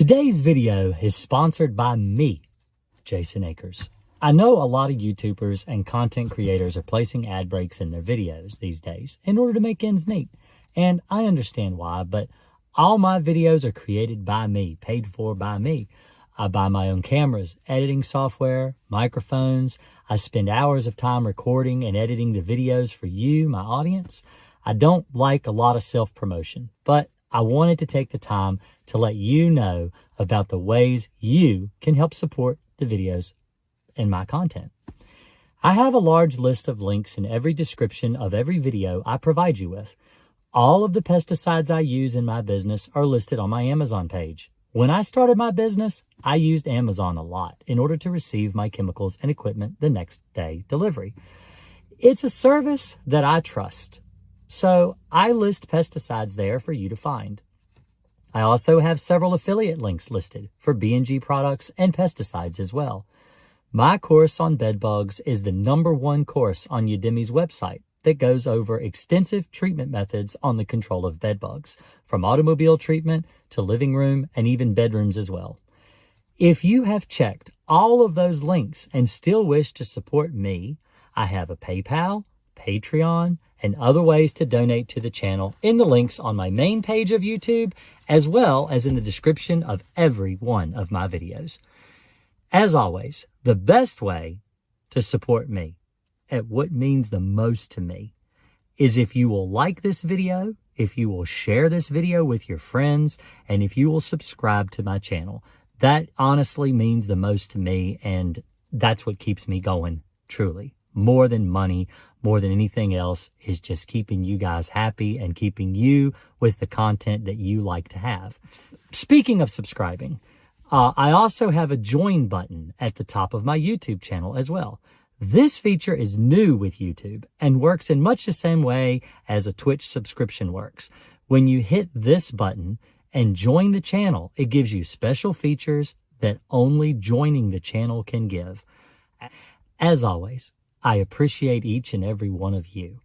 Today's video is sponsored by me, Jason Akers. I know a lot of YouTubers and content creators are placing ad breaks in their videos these days in order to make ends meet. And I understand why, but all my videos are created by me, paid for by me. I buy my own cameras, editing software, microphones. I spend hours of time recording and editing the videos for you, my audience. I don't like a lot of self-promotion, but I wanted to take the time to let you know about the ways you can help support the videos and my content. I have a large list of links in every description of every video I provide you with. All of the pesticides I use in my business are listed on my Amazon page. When I started my business, I used Amazon a lot in order to receive my chemicals and equipment the next day delivery. It's a service that I trust, so I list pesticides there for you to find. I also have several affiliate links listed for B&G products and pesticides as well. My course on bedbugs is the #1 course on Udemy's website that goes over extensive treatment methods on the control of bedbugs, from automobile treatment to living room and even bedrooms as well. If you have checked all of those links and still wish to support me, I have a PayPal, Patreon, and other ways to donate to the channel in the links on my main page of YouTube, as well as in the description of every one of my videos. As always, the best way to support me at what means the most to me is if you will like this video, if you will share this video with your friends, and if you will subscribe to my channel. That honestly means the most to me, and that's what keeps me going, truly. More than money, more than anything else, is just keeping you guys happy and keeping you with the content that you like to have. Speaking of subscribing, I also have a join button at the top of my YouTube channel as well. This feature is new with YouTube and works in much the same way as a Twitch subscription works. When you hit this button and join the channel, it gives you special features that only joining the channel can give. As always, I appreciate each and every one of you.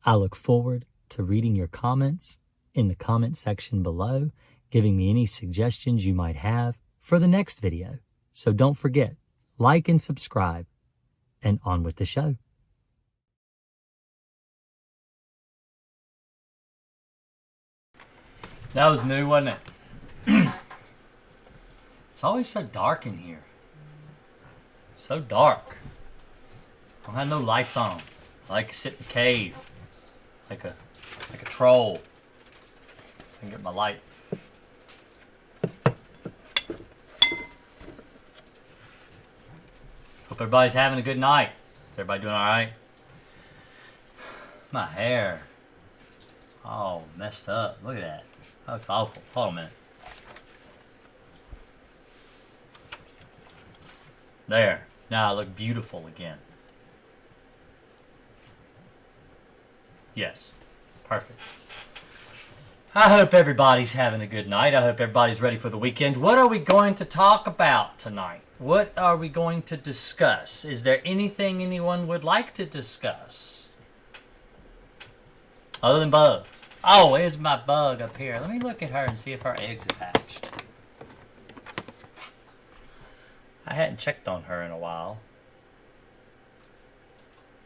I look forward to reading your comments in the comment section below, giving me any suggestions you might have for the next video. So don't forget, like and subscribe, and on with the show. That was new, wasn't it? It's always so dark in here. So dark. I don't have no lights on. I like to sit in the cave, like a troll. I can get my light. Hope everybody's having a good night. Is everybody doing all right? My hair, all messed up. Look at that. That looks awful. Hold on a minute. There. Now I look beautiful again. Yes. Perfect. I hope everybody's having a good night. I hope everybody's ready for the weekend. What are we going to talk about tonight? What are we going to discuss? Is there anything anyone would like to discuss? Other than bugs. Oh, where's my bug up here? Let me look at her and see if her eggs have hatched. I hadn't checked on her in a while.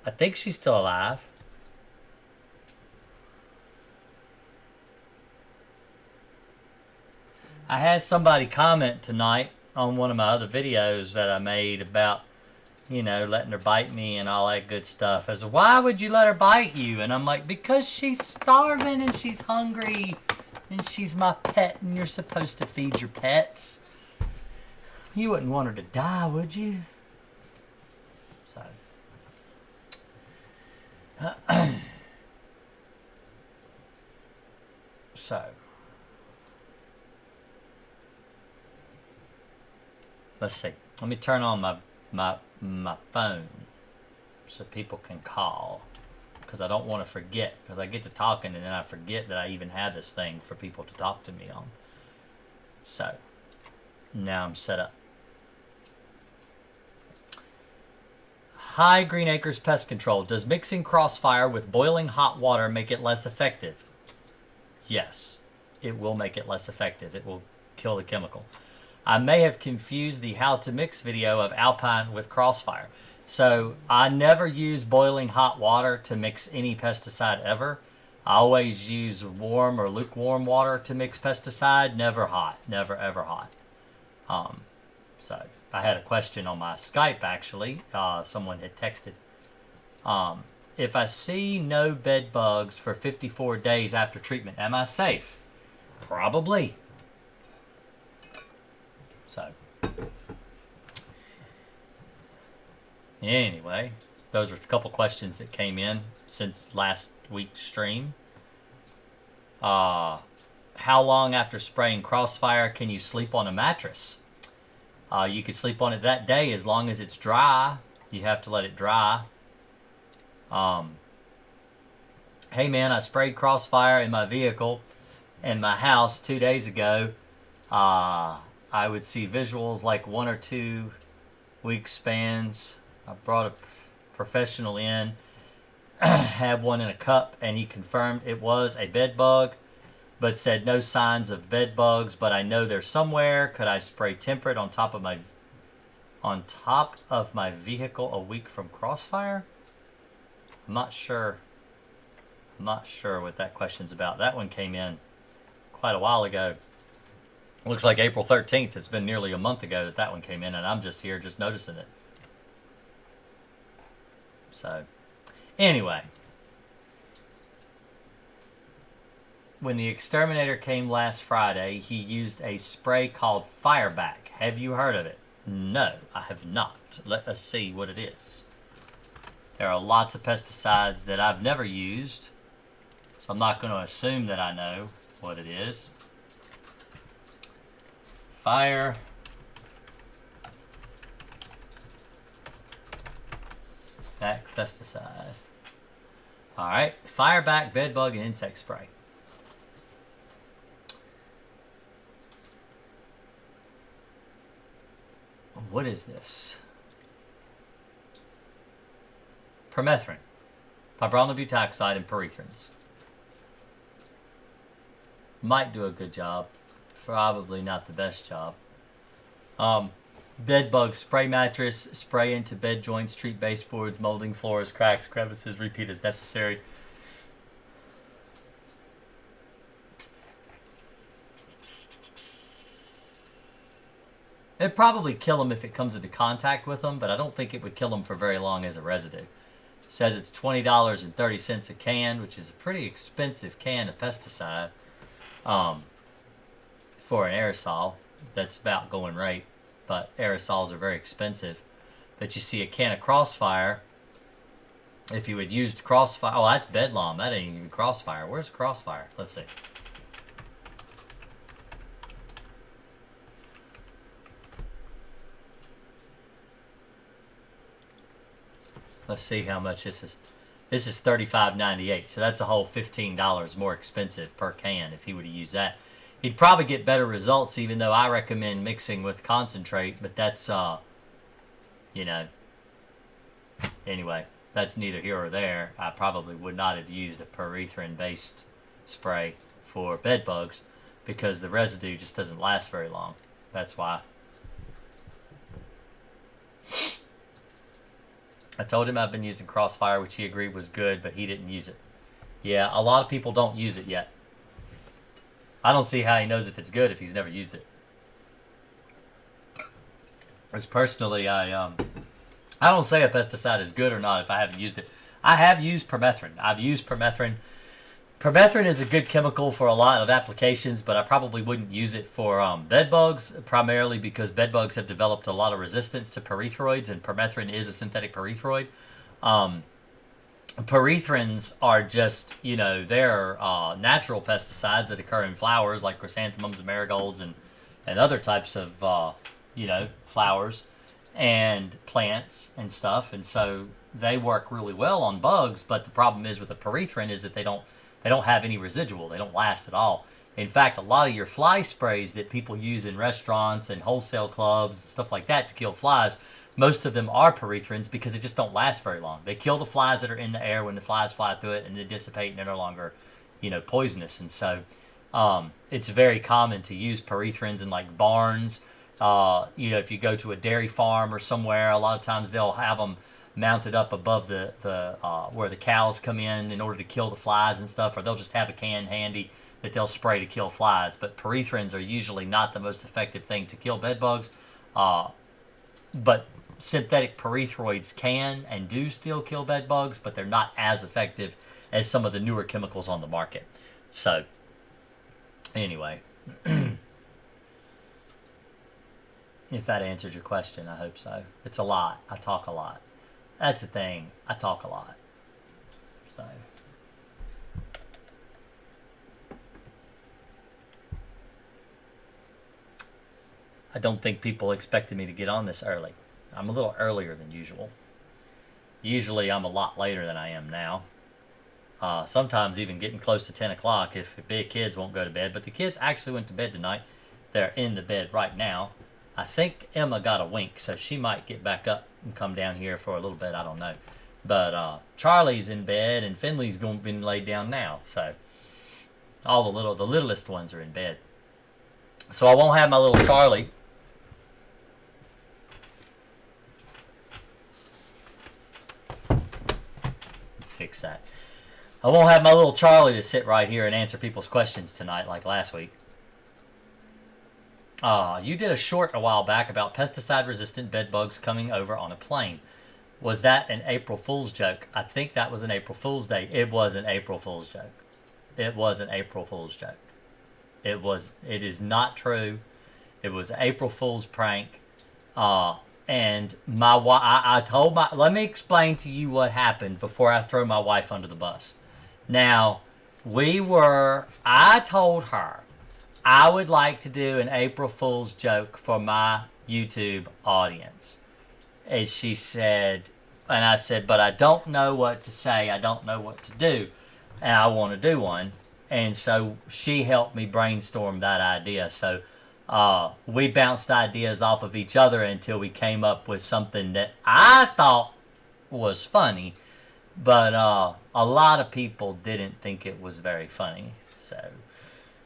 I think she's still alive. I had somebody comment tonight on one of my other videos that I made about, you know, letting her bite me and all that good stuff. I said, why would you let her bite you? And I'm like, because she's starving and she's hungry and she's my pet and you're supposed to feed your pets. You wouldn't want her to die, would you? So. Let's see. Let me turn on my phone so people can call, because I don't want to forget, because I get to talking and then I forget that I even have this thing for people to talk to me on. So now I'm set up. Hi, Green Acres Pest Control. Does mixing Crossfire with boiling hot water make it less effective? Yes, it will make it less effective. It will kill the chemical. I may have confused the how to mix video of Alpine with Crossfire. So I never use boiling hot water to mix any pesticide ever. I always use warm or lukewarm water to mix pesticide, never hot, never ever hot. So I had a question on my Skype actually. Someone had texted. If I see no bed bugs for 54 days after treatment, am I safe? Probably. So, anyway, those were a couple questions that came in since last week's stream. How long after spraying Crossfire can you sleep on a mattress? You could sleep on it that day as long as it's dry. You have to let it dry. Hey man, I sprayed Crossfire in my vehicle in my house 2 days ago. I would see visuals like 1 or 2 week spans. I brought a professional in, had one in a cup, and he confirmed it was a bed bug, but said no signs of bed bugs, but I know they're somewhere. Could I spray temperate on top of my vehicle a week from Crossfire? I'm not sure what that question's about. That one came in quite a while ago. Looks like April 13th. It's been nearly a month ago that one came in, and I'm just here just noticing it. So, anyway. When the Exterminator came last Friday, he used a spray called Fireback. Have you heard of it? No, I have not. Let us see what it is. There are lots of pesticides that I've never used, so I'm not going to assume that I know what it is. Fire. Back pesticide. Alright, Fireback bedbug and insect spray. What is this? Permethrin, pibronobutacide, and perethrins. Might do a good job. Probably not the best job. Bed bug spray mattress. Spray into bed joints. Treat baseboards, molding floors, cracks, crevices. Repeat as necessary. It'd probably kill them if it comes into contact with them, but I don't think it would kill them for very long as a residue. It says it's $20.30 a can, which is a pretty expensive can of pesticide. For an aerosol, that's about going rate, but aerosols are very expensive. But you see a can of Crossfire, if you had used Crossfire, oh, that's Bedlam, that ain't even Crossfire. Where's Crossfire? Let's see. Let's see how much this is. This is $35.98, so that's a whole $15 more expensive per can if he would have used that. He'd probably get better results, even though I recommend mixing with concentrate, but that's, you know, anyway, that's neither here or there. I probably would not have used a perethrin-based spray for bed bugs because the residue just doesn't last very long. That's why. I told him I've been using Crossfire, which he agreed was good, but he didn't use it. Yeah, a lot of people don't use it yet. I don't see how he knows if it's good if he's never used it. As personally, I don't say a pesticide is good or not if I haven't used it. I have used permethrin. I've used permethrin. Permethrin is a good chemical for a lot of applications, but I probably wouldn't use it for bed bugs, primarily because bed bugs have developed a lot of resistance to pyrethroids, and permethrin is a synthetic pyrethroid. Perethrins are just, you know, they're natural pesticides that occur in flowers like chrysanthemums and marigolds and other types of, you know, flowers and plants and stuff. And so they work really well on bugs, but the problem is with the perethrin is that they don't have any residual. They don't last at all. In fact, a lot of your fly sprays that people use in restaurants and wholesale clubs and stuff like that to kill flies, most of them are perethrins because they just don't last very long. They kill the flies that are in the air when the flies fly through it, and they dissipate and they're no longer, you know, poisonous. And so It's very common to use perethrins in like barns. If you go to a dairy farm or somewhere, a lot of times they'll have them mounted up above the where the cows come in order to kill the flies and stuff, or they'll just have a can handy that they'll spray to kill flies. But perethrins are usually not the most effective thing to kill bed bugs. But synthetic perethroids can and do still kill bed bugs, but they're not as effective as some of the newer chemicals on the market. So, anyway, if that answered your question, I hope so. It's a lot. I talk a lot. That's the thing. I talk a lot. So, I don't think people expected me to get on this early. I'm a little earlier than usual. Usually I'm a lot later than I am now. Sometimes even getting close to 10 o'clock if the big kids won't go to bed. But the kids actually went to bed tonight. They're in the bed right now. I think Emma got a wink, so she might get back up and come down here for a little bit. I don't know. But Charlie's in bed and Finley's been laid down now. So all the littlest ones are in bed. So I won't have my little Charlie. Fix that. I won't have my little Charlie to sit right here and answer people's questions tonight like last week. You did a short a while back about pesticide-resistant bed bugs coming over on a plane. Was that an April Fool's joke? I think that was an April Fool's Day. It was an April Fool's joke. It was an April Fool's joke. It is not true. It was an April Fool's prank. And I told let me explain to you what happened before I throw my wife under the bus. Now, I told her I would like to do an April Fool's joke for my YouTube audience. And she said, and I said, but I don't know what to say. I don't know what to do. And I want to do one. And so she helped me brainstorm that idea. So we bounced ideas off of each other until we came up with something that I thought was funny. But a lot of people didn't think it was very funny. So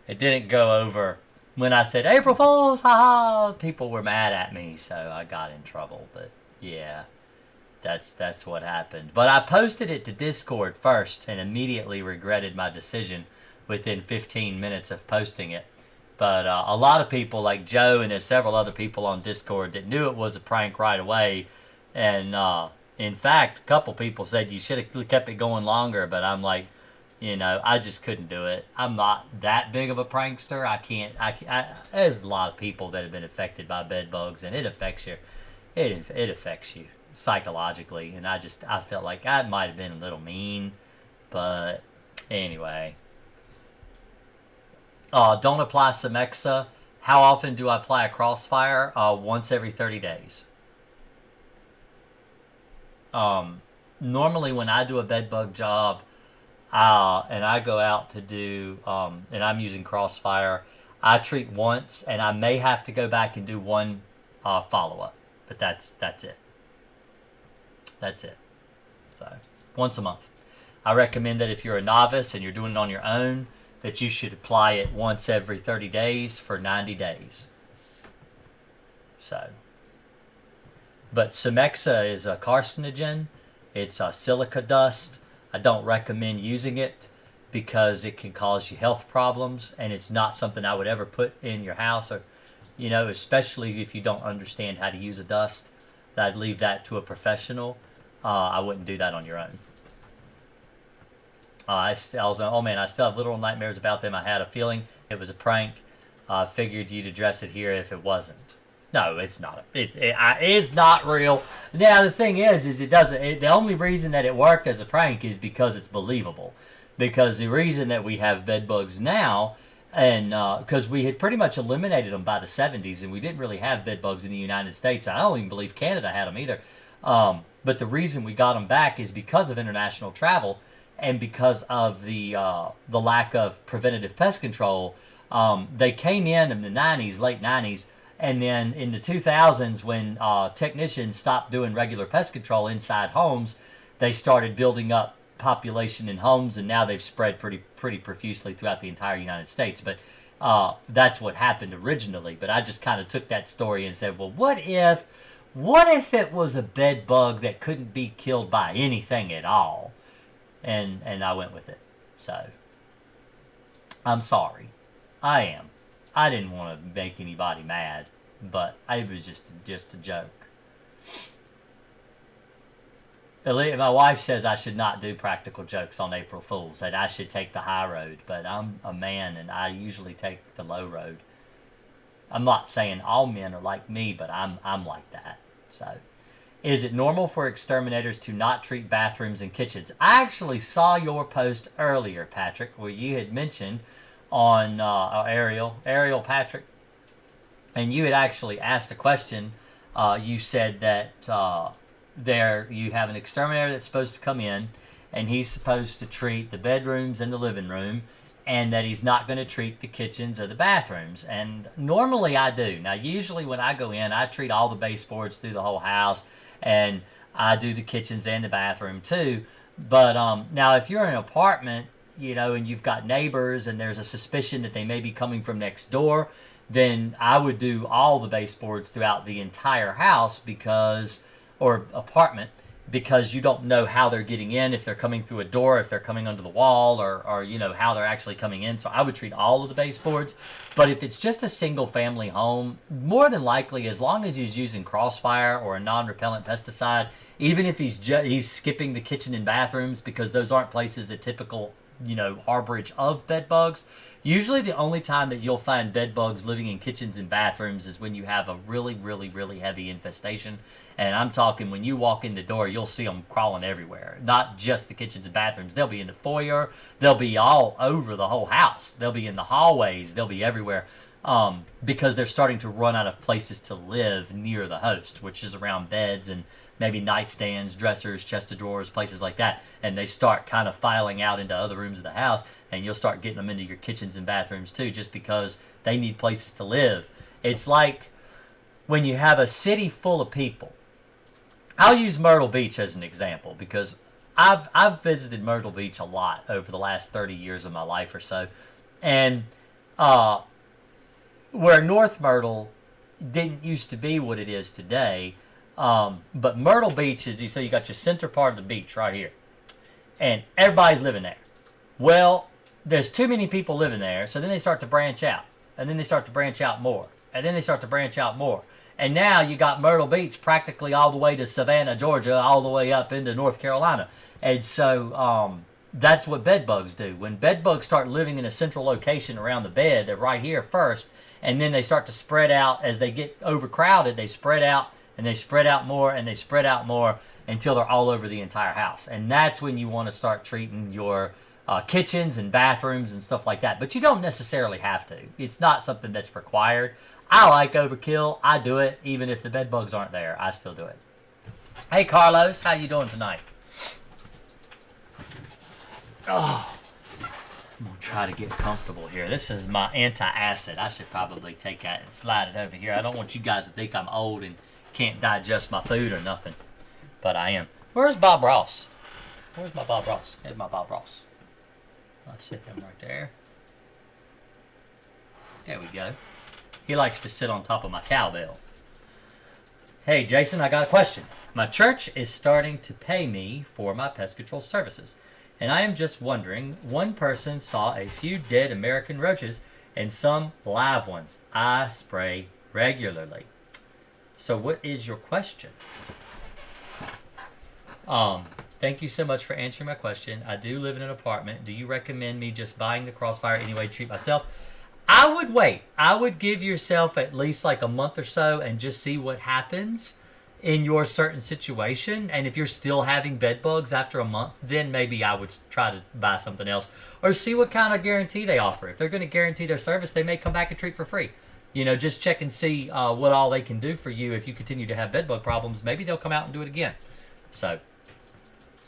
it didn't go over. When I said April Fool's, haha, people were mad at me. So I got in trouble. But yeah, that's what happened. But I posted it to Discord first and immediately regretted my decision within 15 minutes of posting it. But a lot of people, like Joe, and there's several other people on Discord that knew it was a prank right away. And in fact, a couple people said you should have kept it going longer. But I'm like, I just couldn't do it. I'm not that big of a prankster. I can't. There's a lot of people that have been affected by bed bugs, and it affects you. It affects you psychologically. And I felt like I might have been a little mean. But anyway. Don't apply Semexa. How often do I apply a Crossfire? Once every 30 days. Normally when I do a bed bug job, and I go out to do, and I'm using Crossfire, I treat once, and I may have to go back and do one follow-up. But that's it. That's it. So, once a month. I recommend that if you're a novice and you're doing it on your own, that you should apply it once every 30 days for 90 days. So, but Semexa is a carcinogen. It's a silica dust. I don't recommend using it because it can cause you health problems, and it's not something I would ever put in your house, or, especially if you don't understand how to use a dust. I'd leave that to a professional. I wouldn't do that on your own. I still have literal nightmares about them. I had a feeling it was a prank. Figured you'd address it here if it wasn't. No, it's not. It's not real. Now the thing is it doesn't. The only reason that it worked as a prank is because it's believable. Because the reason that we have bed bugs now, and because we had pretty much eliminated them by the 70s, and we didn't really have bed bugs in the United States. I don't even believe Canada had them either. But the reason we got them back is because of international travel. And because of the lack of preventative pest control, they came in the 90s, late 90s, and then in the 2000s when technicians stopped doing regular pest control inside homes, they started building up population in homes, and now they've spread pretty profusely throughout the entire United States. But that's what happened originally. But I just kind of took that story and said, well, what if it was a bed bug that couldn't be killed by anything at all? And I went with it. So I'm sorry. I am. I didn't want to make anybody mad, but it was just a joke. My wife says I should not do practical jokes on April Fools, that I should take the high road, but I'm a man and I usually take the low road. I'm not saying all men are like me, but I'm like that. So, is it normal for exterminators to not treat bathrooms and kitchens? I actually saw your post earlier, Patrick, where you had mentioned on Ariel Patrick, and you had actually asked a question. You said that you have an exterminator that's supposed to come in, and he's supposed to treat the bedrooms and the living room, and that he's not going to treat the kitchens or the bathrooms. And normally I do. Now, usually when I go in, I treat all the baseboards through the whole house, and I do the kitchens and the bathroom too. But now, if you're in an apartment, and you've got neighbors, and there's a suspicion that they may be coming from next door, then I would do all the baseboards throughout the entire house or apartment, because you don't know how they're getting in, if they're coming through a door, if they're coming under the wall, or how they're actually coming in. So I would treat all of the baseboards. But if it's just a single family home, more than likely, as long as he's using Crossfire or a non-repellent pesticide, even if he's skipping the kitchen and bathrooms, because those aren't places that typical harborage of bed bugs. Usually the only time that you'll find bed bugs living in kitchens and bathrooms is when you have a really, really, really heavy infestation. And I'm talking when you walk in the door, you'll see them crawling everywhere. Not just the kitchens and bathrooms. They'll be in the foyer. They'll be all over the whole house. They'll be in the hallways. They'll be everywhere. Because they're starting to run out of places to live near the host, which is around beds and maybe nightstands, dressers, chest of drawers, places like that. And they start kind of filing out into other rooms of the house, and you'll start getting them into your kitchens and bathrooms too, just because they need places to live. It's like when you have a city full of people. I'll use Myrtle Beach as an example, because I've visited Myrtle Beach a lot over the last 30 years of my life or so. And where North Myrtle didn't used to be what it is today, but Myrtle Beach is, you got your center part of the beach right here, and everybody's living there. Well, there's too many people living there, so then they start to branch out, and then they start to branch out more, and then they start to branch out more. And now you got Myrtle Beach practically all the way to Savannah, Georgia, all the way up into North Carolina. And so that's what bed bugs do. When bed bugs start living in a central location around the bed, they're right here first, and then they start to spread out. As they get overcrowded, they spread out, and they spread out more, and they spread out more until they're all over the entire house. And that's when you want to start treating your kitchens and bathrooms and stuff like that. But you don't necessarily have to. It's not something that's required. I like overkill. I do it. Even if the bed bugs aren't there, I still do it. Hey, Carlos. How you doing tonight? Oh, I'm going to try to get comfortable here. This is my anti-acid. I should probably take that and slide it over here. I don't want you guys to think I'm old and can't digest my food or nothing. But I am. Where's Bob Ross? Where's my Bob Ross? There's my Bob Ross. I'll sit him right there. There we go. He likes to sit on top of my cowbell. Hey, Jason, I got a question. My church is starting to pay me for my pest control services, and I am just wondering, one person saw a few dead American roaches and some live ones. I spray regularly. So what is your question? Thank you so much for answering my question. I do live in an apartment. Do you recommend me just buying the Crossfire anyway to treat myself? I would wait. I would give yourself at least like a month or so and just see what happens in your certain situation. And if you're still having bed bugs after a month, then maybe I would try to buy something else or see what kind of guarantee they offer. If they're going to guarantee their service, they may come back and treat for free. Just check and see what all they can do for you. If you continue to have bed bug problems, maybe they'll come out and do it again. So,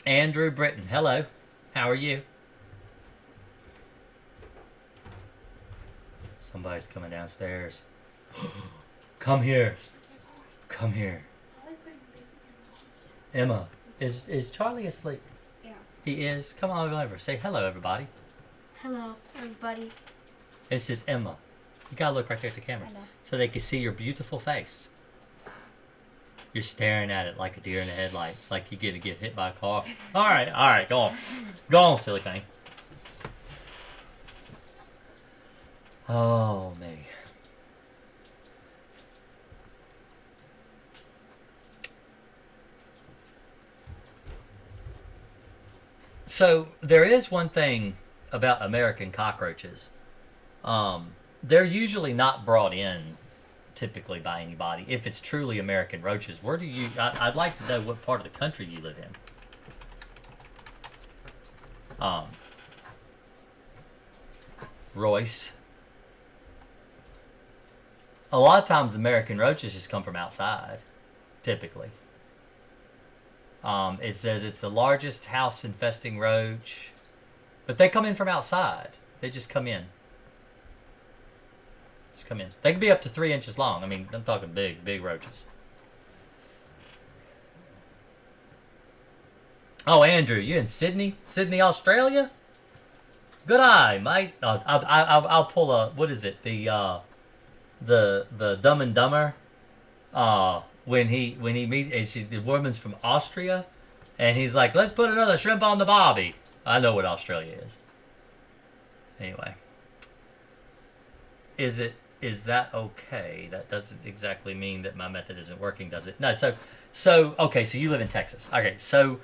Andrew Britton, hello. How are you? Somebody's coming downstairs. Come here. Come here. Emma, is Charlie asleep? Yeah. He is. Come on over. Say hello, everybody. Hello, everybody. This is Emma. You gotta look right there at the camera I know. so they can see your beautiful face. You're staring at it like a deer in the headlights, like you're gonna get hit by a car. All right, go on. Go on, silly thing. Oh, me. So, there is one thing about American cockroaches. They're usually not brought in typically by anybody. If it's truly American roaches, where do you... I'd like to know what part of the country you live in. Royce. A lot of times American roaches just come from outside, typically. It says it's the largest house-infesting roach, but they come in from outside. They just come in. Just come in. They can be up to 3 inches long. I mean, I'm talking big roaches. Oh, Andrew, you in Sydney? Sydney, Australia? Good eye, mate. I'll pull a... What is it? The Dumb and Dumber. When he meets, the woman's from Austria, and he's like, let's put another shrimp on the barbie. I know what Australia is. Anyway. Is that okay? That doesn't exactly mean that my method isn't working, does it? No, okay, so you live in Texas. Okay, so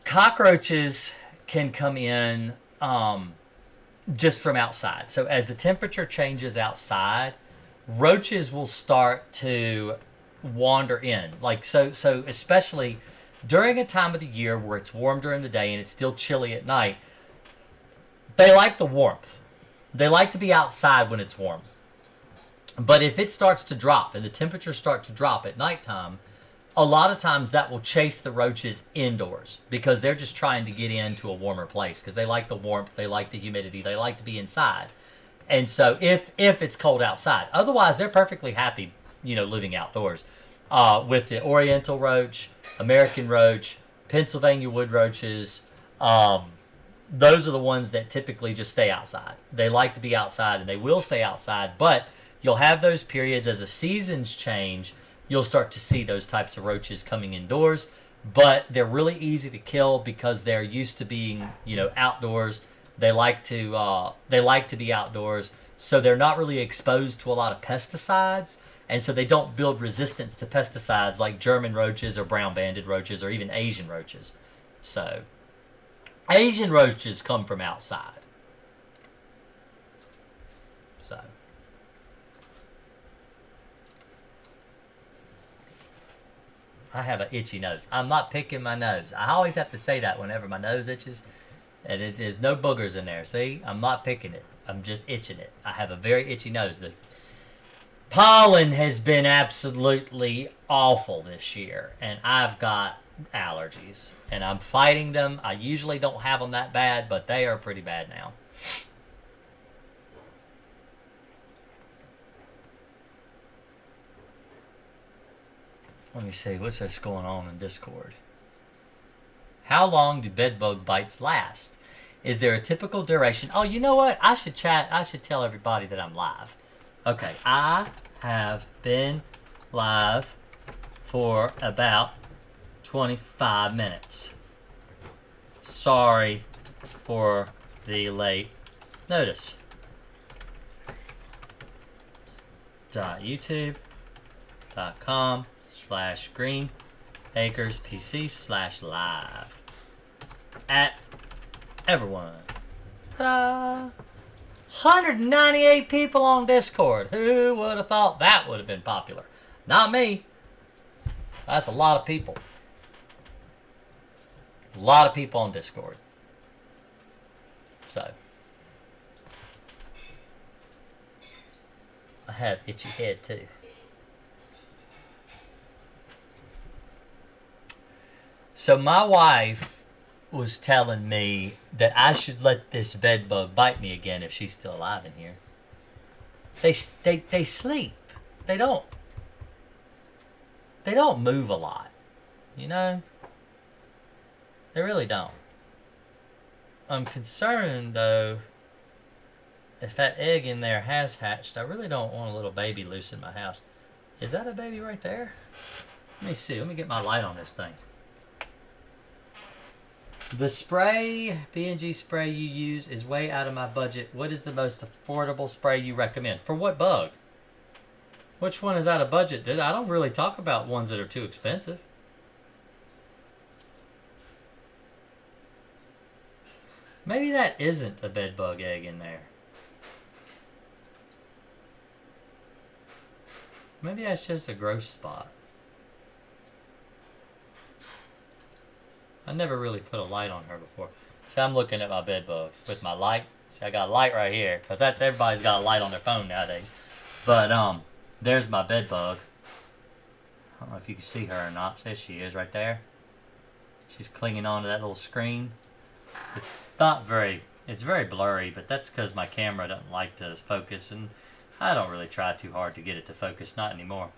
cockroaches can come in just from outside. So as the temperature changes outside, roaches will start to wander in, like so especially during a time of the year where it's warm during the day and it's still chilly at night. They like the warmth. They like to be outside when it's warm. But if it starts to drop and the temperatures start to drop at nighttime, a lot of times that will chase the roaches indoors because they're just trying to get into a warmer place because they like the warmth, they like the humidity, they like to be inside. And so if it's cold outside, otherwise they're perfectly happy, living outdoors. With the Oriental roach, American roach, Pennsylvania wood roaches, those are the ones that typically just stay outside. They like to be outside and they will stay outside, but you'll have those periods as the seasons change, you'll start to see those types of roaches coming indoors, but they're really easy to kill because they're used to being, outdoors. They like to be outdoors, so they're not really exposed to a lot of pesticides, and so they don't build resistance to pesticides like German roaches or brown-banded roaches or even Asian roaches. So, Asian roaches come from outside. So, I have an itchy nose. I'm not picking my nose. I always have to say that whenever my nose itches. And it is no boogers in there. See? I'm not picking it. I'm just itching it. I have a very itchy nose. The pollen has been absolutely awful this year. And I've got allergies. And I'm fighting them. I usually don't have them that bad, but they are pretty bad now. Let me see. What's this going on in Discord? How long do bedbug bites last? Is there a typical duration? Oh, you know what? I should tell everybody that I'm live. Okay, I have been live for about 25 minutes. Sorry for the late notice. youtube.com/Green Akers PC/live at everyone. Ta-da! 198 people on Discord. Who would have thought that would have been popular? Not me. That's a lot of people. A lot of people on Discord. So, I have itchy head too. So my wife was telling me that I should let this bed bug bite me again if she's still alive in here. They sleep. They don't move a lot. They really don't. I'm concerned, though, if that egg in there has hatched. I really don't want a little baby loose in my house. Is that a baby right there? Let me see. Let me get my light on this thing. The spray, B&G spray you use is way out of my budget. What is the most affordable spray you recommend? For what bug? Which one is out of budget? I don't really talk about ones that are too expensive. Maybe that isn't a bedbug egg in there. Maybe that's just a gross spot. I never really put a light on her before. See, I'm looking at my bedbug with my light. See, I got a light right here, because that's everybody's got a light on their phone nowadays. But there's my bedbug. I don't know if you can see her or not. There she is, right there. She's clinging onto that little screen. It's not very. It's very blurry, but that's because my camera doesn't like to focus, and I don't really try too hard to get it to focus. Not anymore.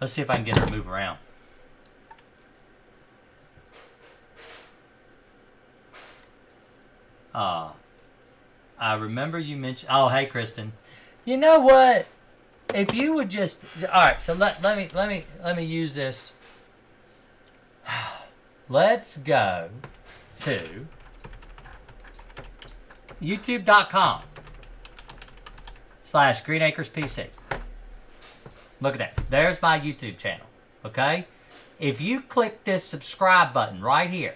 Let's see if I can get her to move around. I remember you mentioned. Oh, hey, Kristen. You know what? If you would just. All right. So let me use this. Let's go to youtube.com/GreenAkersPC. Look at that. There's my YouTube channel. Okay? If you click this subscribe button right here,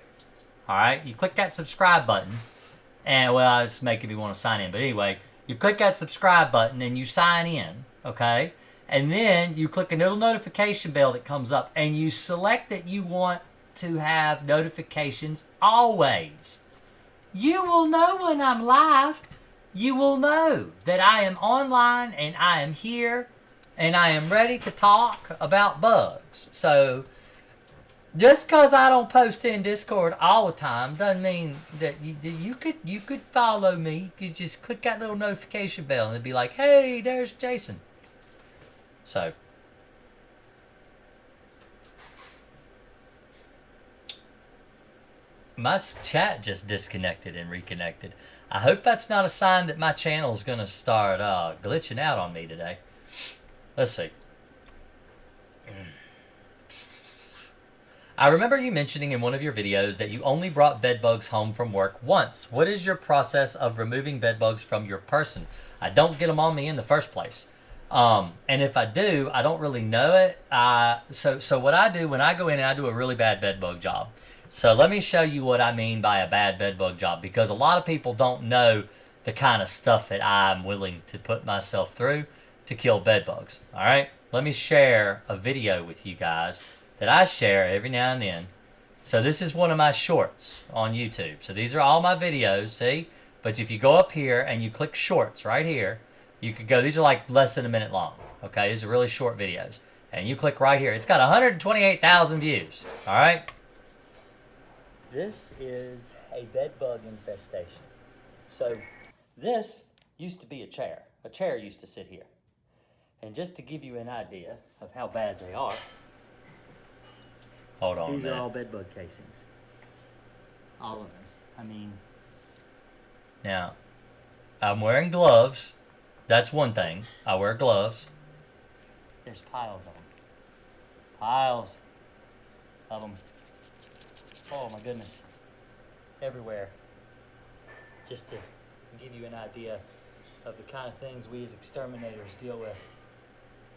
all right, you click that subscribe button, and well, it's making me want to sign in. But anyway, you click that subscribe button and you sign in, okay? And then you click a little notification bell that comes up, and you select that you want to have notifications always. You will know when I'm live. You will know that I am online and I am here and I am ready to talk about bugs. So just because I don't post in Discord all the time doesn't mean that you could follow me. You could just click that little notification bell and it'd be like, hey, there's Jason. So my chat just disconnected and reconnected. I hope that's not a sign that my channel is going to start glitching out on me today. Let's see. I remember you mentioning in one of your videos that you only brought bedbugs home from work once. What is your process of removing bedbugs from your person? I don't get them on me in the first place. And if I do, I don't really know it. So what I do when I go in and I do a really bad bedbug job. So let me show you what I mean by a bad bedbug job, because a lot of people don't know the kind of stuff that I'm willing to put myself through to kill bedbugs. All right, let me share a video with you guys that I share every now and then. So this is one of my shorts on YouTube. So these are all my videos, see? But if you go up here and you click shorts right here, you could go, these are like less than a minute long. Okay, these are really short videos. And you click right here. It's got 128,000 views. All right? This is a bedbug infestation. So this used to be a chair. A chair used to sit here. And just to give you an idea of how bad they are, hold on. These are all bedbug casings. All of them. I mean, now, I'm wearing gloves. That's one thing. I wear gloves. There's piles of them. Piles of them. Oh my goodness. Everywhere. Just to give you an idea of the kind of things we as exterminators deal with.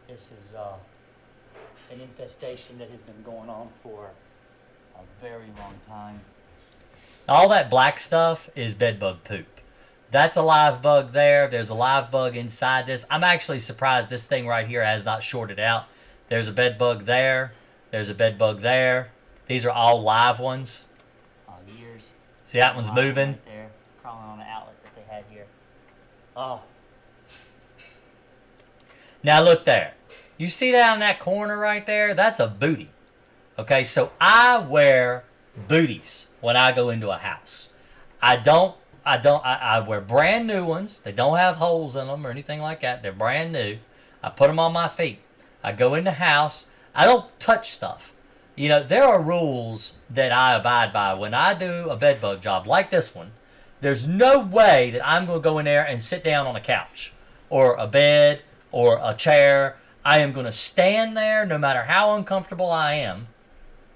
This is an infestation that has been going on for a very long time. All that black stuff is bedbug poop. That's a live bug there. There's a live bug inside this. I'm actually surprised this thing right here has not shorted out. There's a bedbug there. There's a bedbug there. These are all live ones. Ears. See, that one's moving. Right there, crawling on the outlet that they had here. Oh. Now look there. You see that in that corner right there? That's a booty. Okay, so I wear booties when I go into a house. I wear brand new ones. They don't have holes in them or anything like that. They're brand new. I put them on my feet. I go in the house. I don't touch stuff. You know, there are rules that I abide by when I do a bedbug job like this one. There's no way that I'm going to go in there and sit down on a couch or a bed or a chair. I am going to stand there no matter how uncomfortable I am,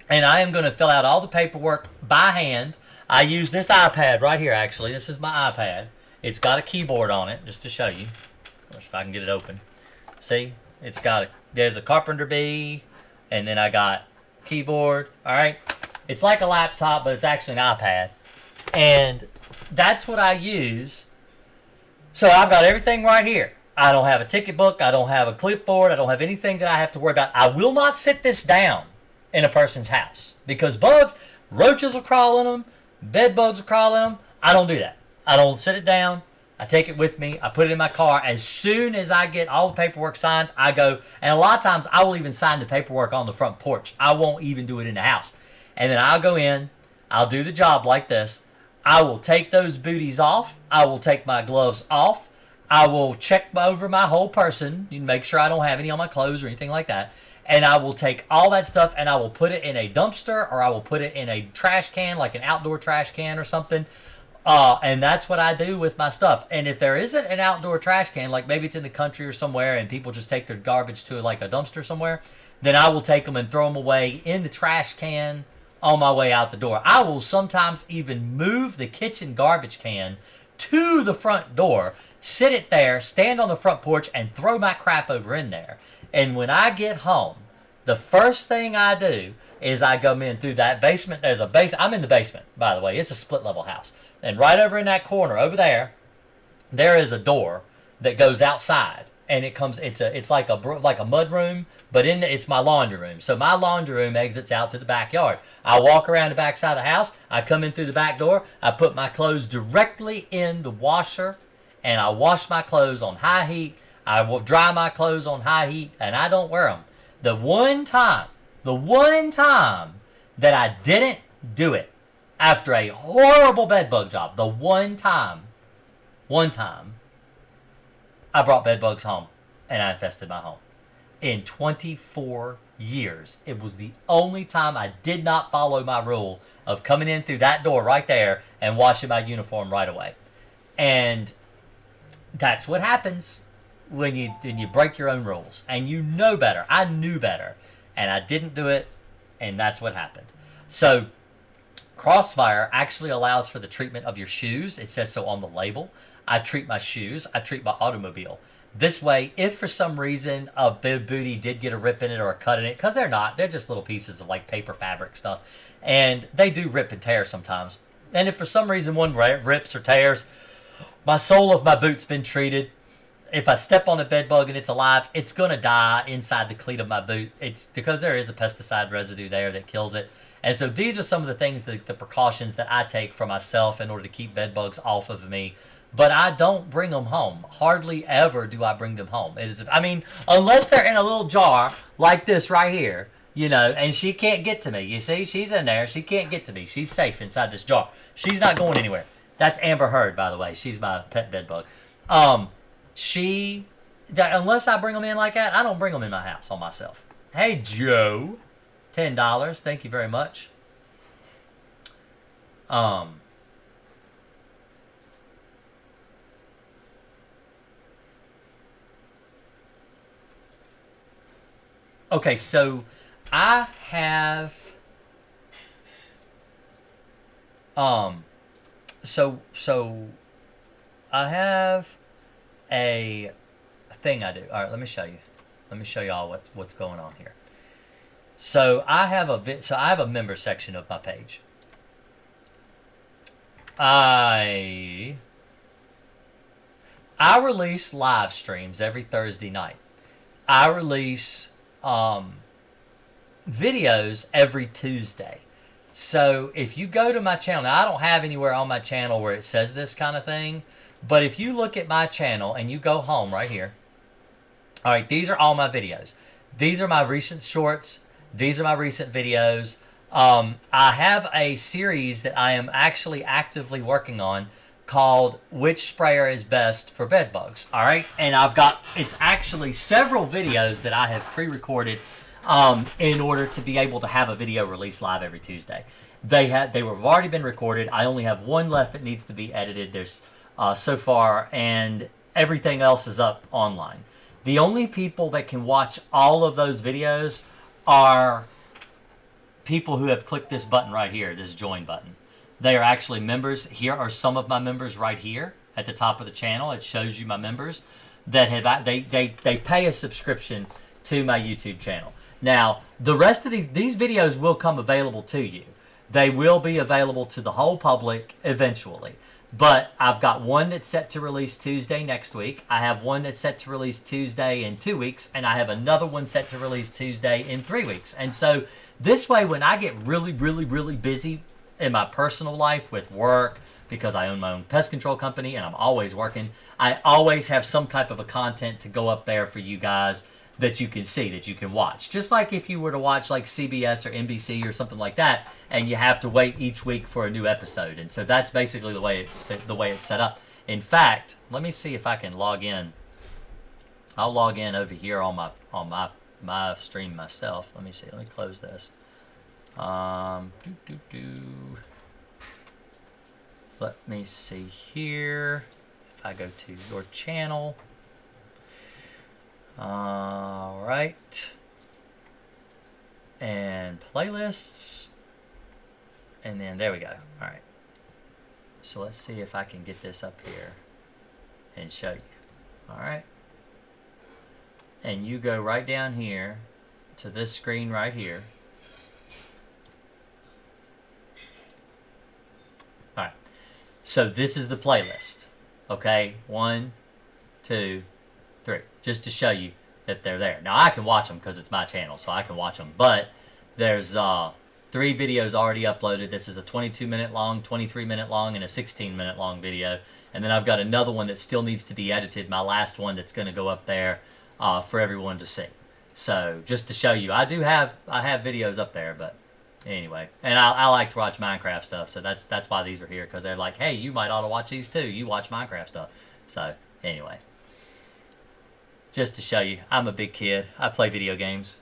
and I am going to fill out all the paperwork by hand. I use this iPad right here, actually. This is my iPad. It's got a keyboard on it, just to show you. If I can get it open. See? It's got there's a carpenter bee, and then I got keyboard. All right? It's like a laptop, but it's actually an iPad. And that's what I use. So I've got everything right here. I don't have a ticket book. I don't have a clipboard. I don't have anything that I have to worry about. I will not sit this down in a person's house because bugs, roaches will crawl in them, bed bugs will crawl in them. I don't do that. I don't sit it down. I take it with me. I put it in my car. As soon as I get all the paperwork signed, I go. And a lot of times I will even sign the paperwork on the front porch. I won't even do it in the house. And then I'll go in. I'll do the job like this. I will take those booties off. I will take my gloves off. I will check over my whole person. You make sure I don't have any on my clothes or anything like that. And I will take all that stuff and I will put it in a dumpster, or I will put it in a trash can, like an outdoor trash can or something. And that's what I do with my stuff. And if there isn't an outdoor trash can, like maybe it's in the country or somewhere and people just take their garbage to like a dumpster somewhere, then I will take them and throw them away in the trash can on my way out the door. I will sometimes even move the kitchen garbage can to the front door, sit it there, stand on the front porch, and throw my crap over in there. And when I get home, the first thing I do is I go in through that basement. There's a base. I'm in the basement, by the way. It's a split-level house. And right over in that corner over there, there is a door that goes outside. And it comes. It's like a mud room, but it's my laundry room. So my laundry room exits out to the backyard. I walk around the back side of the house. I come in through the back door. I put my clothes directly in the washer, and I wash my clothes on high heat. I will dry my clothes on high heat, and I don't wear them. The one time that I didn't do it after a horrible bed bug job, the one time. I brought bed bugs home, and I infested my home. In 24 years, it was the only time I did not follow my rule of coming in through that door right there and washing my uniform right away. And that's what happens when you break your own rules. And you know better. I knew better, and I didn't do it, and that's what happened. So Crossfire actually allows for the treatment of your shoes. It says so on the label. I treat my shoes. I treat my automobile. This way, if for some reason a big booty did get a rip in it or a cut in it, because they're just little pieces of like paper fabric stuff, and they do rip and tear sometimes. And if for some reason one rips or tears, my sole of my boot's been treated. If I step on a bed bug and it's alive, it's going to die inside the cleat of my boot. It's because there is a pesticide residue there that kills it. And so these are some of the things, the precautions that I take for myself in order to keep bed bugs off of me. But I don't bring them home. Hardly ever do I bring them home. Unless they're in a little jar like this right here, and she can't get to me. You see, she's in there. She can't get to me. She's safe inside this jar. She's not going anywhere. That's Amber Heard, by the way. She's my pet bed bug. Unless I bring them in like that, I don't bring them in my house on myself. Hey, Joe. $10. Thank you very much. Okay, so I have I have a thing I do. All right, let me show you. Let me show y'all what's going on here. So I have a member section of my page. I release live streams every Thursday night. I release videos every Tuesday. So if you go to my channel, now I don't have anywhere on my channel where it says this kind of thing, but if you look at my channel and you go home right here, all right, these are all my videos. These are my recent shorts. These are my recent videos. I have a series that I am actually actively working on called Which Sprayer is Best for Bed Bugs. All right, and it's actually several videos that I have pre-recorded in order to be able to have a video release live every Tuesday. They have already been recorded. I only have one left that needs to be edited. There's so far, and everything else is up online. The only people that can watch all of those videos are people who have clicked this button right here, this join button. They are actually members. Here are some of my members right here at the top of the channel. It shows you my members that have they pay a subscription to my YouTube channel. Now, the rest of these videos will come available to you. They will be available to the whole public eventually. But I've got one that's set to release Tuesday next week. I have one that's set to release Tuesday in 2 weeks. And I have another one set to release Tuesday in 3 weeks. And so this way, when I get really, really, really busy in my personal life with work, because I own my own pest control company and I'm always working, I always have some type of a content to go up there for you guys that you can see, that you can watch. Just like if you were to watch like CBS or NBC or something like that, and you have to wait each week for a new episode. And so that's basically the way it's set up. In fact, let me see if I can log in. I'll log in over here on my stream myself. Let me see. Let me close this. Let me see here. If I go to your channel. All right. And playlists. And then there we go. All right. So let's see if I can get this up here and show you. All right. And you go right down here to this screen right here. All right. So this is the playlist. Okay. 1, 2, 3. Just to show you that they're there. Now I can watch them because it's my channel, so I can watch them. But there's 3 videos already uploaded. This is a 22-minute long, 23-minute long, and a 16-minute long video. And then I've got another one that still needs to be edited. My last one that's going to go up there for everyone to see. So just to show you, I have videos up there, but anyway. And I like to watch Minecraft stuff, so that's why these are here, because they're like, hey, you might ought to watch these too. You watch Minecraft stuff. So anyway. Just to show you, I'm a big kid. I play video games.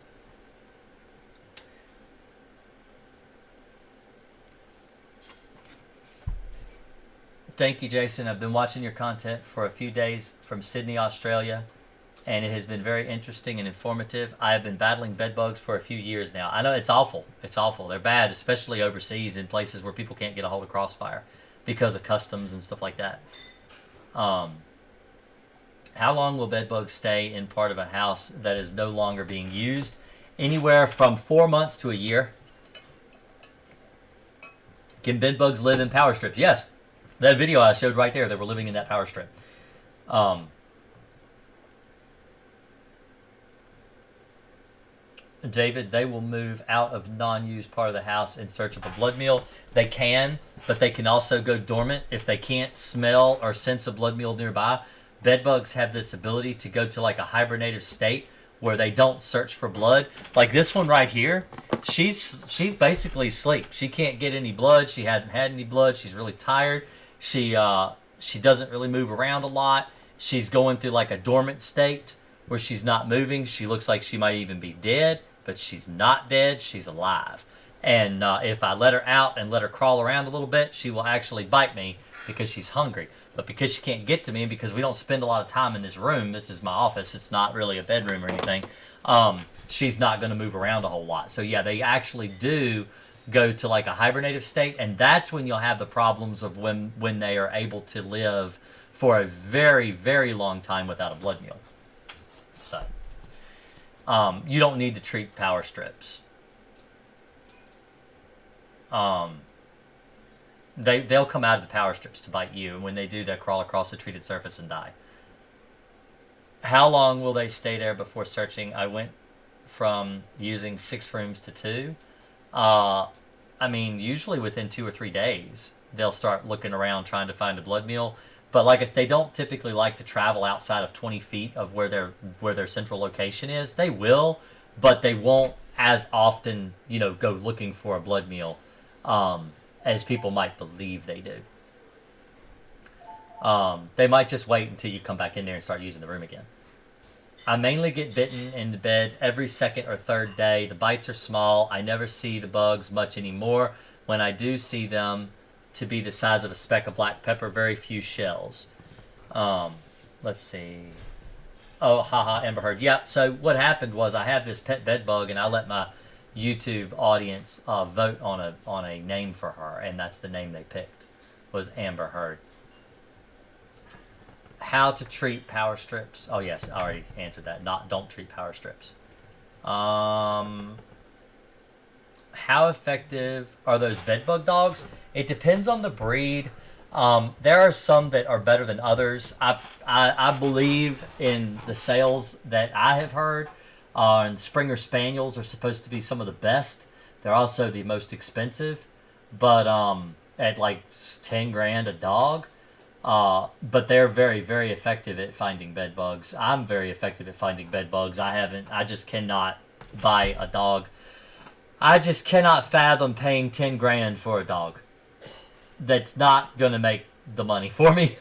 Thank you, Jason. I've been watching your content for a few days from Sydney, Australia, and it has been very interesting and informative. I have been battling bed bugs for a few years now. I know it's awful. It's awful. They're bad, especially overseas in places where people can't get a hold of Crossfire because of customs and stuff like that. How long will bed bugs stay in part of a house that is no longer being used? Anywhere from 4 months to a year. Can bed bugs live in power strips? Yes. That video I showed right there, they were living in that power strip. David, they will move out of non-used part of the house in search of a blood meal. They can, but they can also go dormant if they can't smell or sense a blood meal nearby. Bedbugs have this ability to go to like a hibernative state where they don't search for blood. Like this one right here, she's basically asleep. She can't get any blood. She hasn't had any blood. She's really tired. She doesn't really move around a lot. She's going through like a dormant state where she's not moving. She looks like she might even be dead, but she's not dead. She's alive. And if I let her out and let her crawl around a little bit, she will actually bite me because she's hungry. But because she can't get to me, and because we don't spend a lot of time in this room, this is my office, it's not really a bedroom or anything, she's not going to move around a whole lot. So yeah, they actually do go to like a hibernative state, and that's when you'll have the problems of when they are able to live for a very, very long time without a blood meal. So you don't need to treat power strips. They'll come out of the power strips to bite you, and when they do, they crawl across the treated surface and die. How long will they stay there before searching? I went from using 6 rooms to 2. I mean, usually within 2 or 3 days, they'll start looking around trying to find a blood meal. But like I said, they don't typically like to travel outside of 20 feet of where their central location is. They will, but they won't as often, go looking for a blood meal as people might believe they do. They might just wait until you come back in there and start using the room again. I mainly get bitten in the bed every second or third day. The bites are small. I never see the bugs much anymore. when I do see them, to be the size of a speck of black pepper, very few shells. Let's see. Oh, haha, Amber Heard. Yeah, so what happened was I have this pet bed bug, and I let my YouTube audience vote on a name for her, and that's the name they picked, was Amber Heard. How to treat power strips. Oh, yes, I already answered that. Don't treat power strips. How effective are those bedbug dogs? It depends on the breed. There are some that are better than others. I believe in the sales that I have heard. And Springer Spaniels are supposed to be some of the best. They're also the most expensive, but at like 10 grand a dog. But they're very, very effective at finding bed bugs. I'm very effective at finding bed bugs. I just cannot buy a dog. I just cannot fathom paying 10 grand for a dog. That's not going to make the money for me.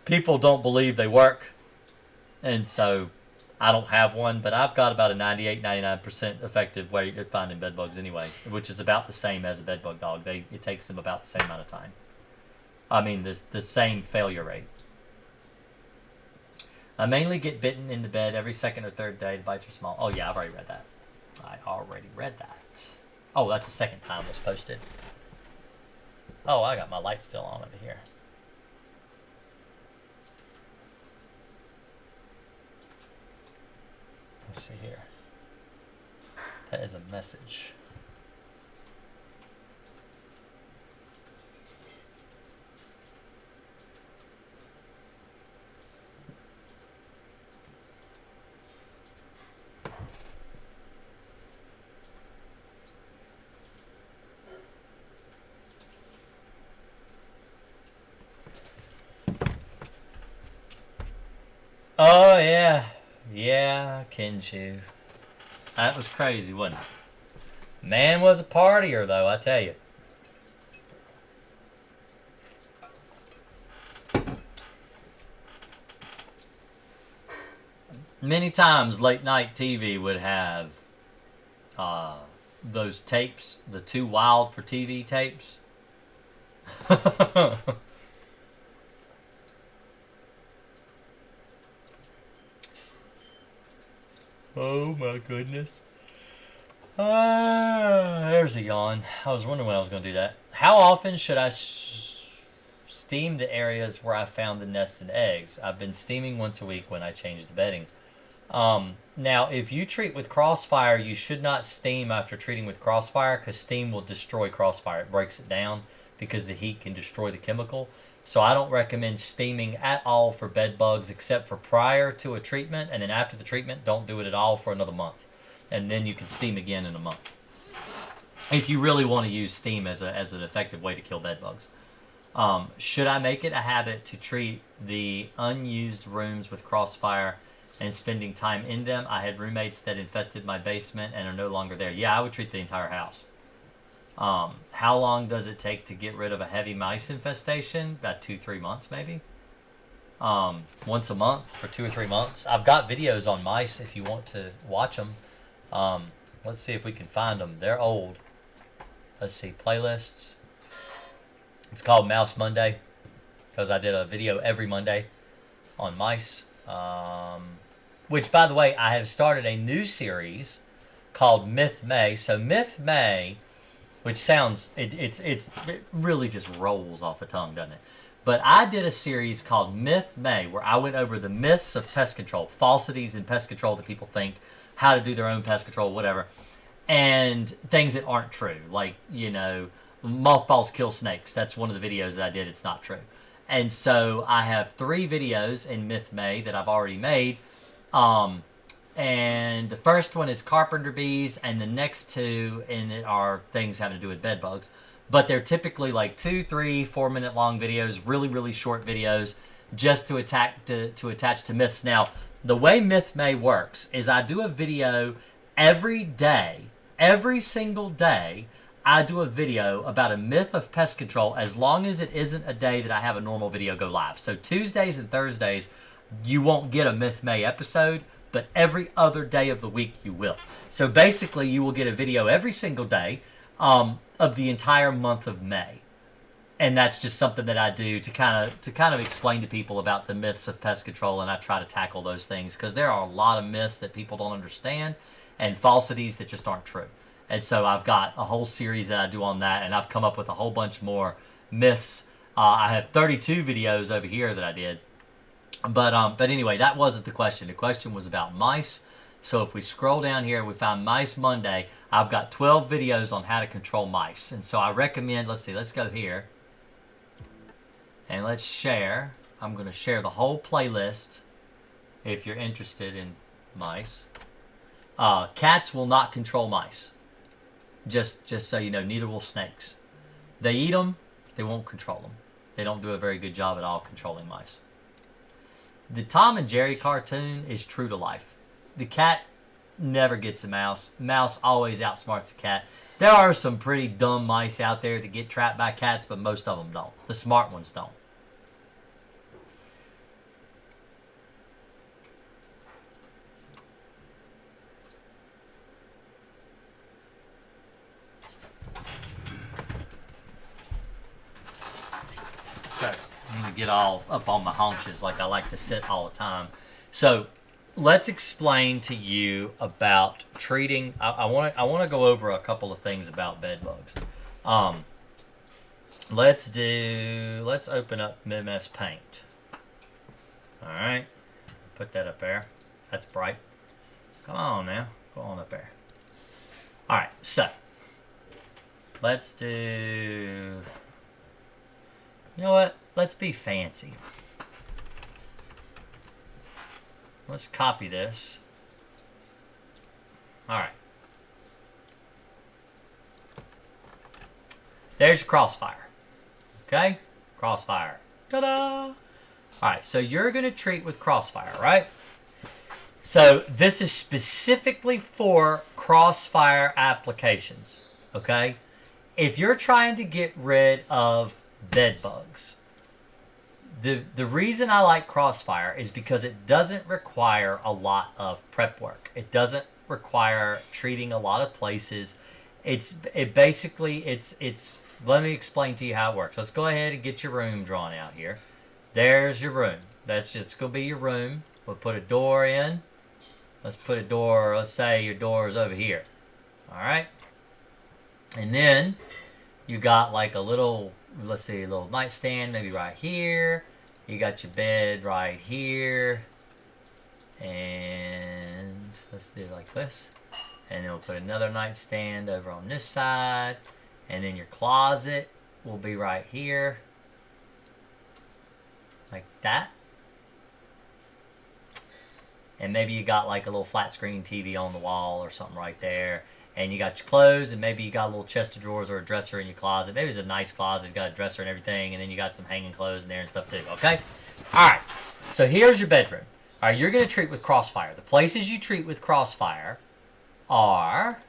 People don't believe they work. And so I don't have one, but I've got about a 98-99% effective way at finding bed bugs anyway, which is about the same as a bed bug dog. It takes them about the same amount of time. I mean, the same failure rate. I mainly get bitten in the bed every second or third day. The bites are small. Oh, yeah, I've already read that. Oh, that's the second time it was posted. Oh, I got my light still on over here. Let's see here. That is a message. Oh, yeah. Yeah, Kenshu. That was crazy, wasn't it? Man was a partier, though, I tell you. Many times late night TV would have those tapes, the Too Wild for TV tapes. Oh my goodness. There's a yawn. I was wondering when I was going to do that. How often should I steam the areas where I found the nests and eggs? I've been steaming once a week when I change the bedding. Now, if you treat with Crossfire, you should not steam after treating with Crossfire, because steam will destroy Crossfire. It breaks it down because the heat can destroy the chemical. So I don't recommend steaming at all for bed bugs except for prior to a treatment, and then after the treatment, don't do it at all for another month. And then you can steam again in a month. If you really want to use steam as an effective way to kill bed bugs. Should I make it a habit to treat the unused rooms with Crossfire and spending time in them? I had roommates that infested my basement and are no longer there. Yeah, I would treat the entire house. How long does it take to get rid of a heavy mice infestation? About 2-3 months, maybe. Once a month for 2 or 3 months. I've got videos on mice if you want to watch them. Let's see if we can find them. They're old. Let's see, playlists. It's called Mouse Monday because I did a video every Monday on mice. Which, by the way, I have started a new series called Myth May. So Myth May, which sounds, it really just rolls off the tongue, doesn't it? But I did a series called Myth May where I went over the myths of pest control, falsities in pest control that people think, how to do their own pest control, whatever, and things that aren't true. Like, mothballs kill snakes. That's one of the videos that I did. It's not true. And so I have 3 videos in Myth May that I've already made. And the first one is carpenter bees, and the next 2 in it are things having to do with bed bugs. But they're typically like 2, 3, 4 minute long videos, really, really short videos, just to attach to myths. Now, the way Myth May works is I do a video every day, every single day. I do a video about a myth of pest control as long as it isn't a day that I have a normal video go live. So Tuesdays and Thursdays, you won't get a Myth May episode, but every other day of the week you will. So basically, you will get a video every single day of the entire month of May. And that's just something that I do to kind of explain to people about the myths of pest control, and I try to tackle those things because there are a lot of myths that people don't understand and falsities that just aren't true. And so I've got a whole series that I do on that, and I've come up with a whole bunch more myths. I have 32 videos over here that I did. But anyway, that wasn't the question. The question was about mice. So if we scroll down here, we found Mice Monday. I've got 12 videos on how to control mice. And so I recommend, let's go here. And let's share. I'm going to share the whole playlist if you're interested in mice. Cats will not control mice. Just so you know, neither will snakes. They eat them, they won't control them. They don't do a very good job at all controlling mice. The Tom and Jerry cartoon is true to life. The cat never gets a mouse. Mouse always outsmarts a cat. There are some pretty dumb mice out there that get trapped by cats, but most of them don't. The smart ones don't. So, I'm going to get all up on my haunches like I like to sit all the time. So, let's explain to you about treating. I want to go over a couple of things about bed bugs. Let's open up MS Paint. All right, put that up there. That's bright. Come on now, go on up there. All right, so let's do. You know what? Let's be fancy. Let's copy this. All right. There's your crossfire. Okay? Crossfire. Ta-da! All right, so you're going to treat with crossfire, right? So this is specifically for crossfire applications, okay? If you're trying to get rid of bed bugs, the reason I like crossfire is because it doesn't require a lot of prep work. It doesn't require treating a lot of places. It's let me explain to you how it works. Let's go ahead and get your room drawn out here. There's your room. It's going to be your room. We'll put a door in. Let's put a door, let's say your door is over here. All right? And then you got like a little, let's see, a little nightstand maybe right here. You got your bed right here. And let's do it like this. And then we'll put another nightstand over on this side. And then your closet will be right here. Like that. And maybe you got like a little flat screen TV on the wall or something right there. And you got your clothes, and maybe you got a little chest of drawers or a dresser in your closet. Maybe it's a nice closet. It's got a dresser and everything. And then you got some hanging clothes in there and stuff too. Okay? All right. So here's your bedroom. All right, you're going to treat with crossfire. The places you treat with crossfire are...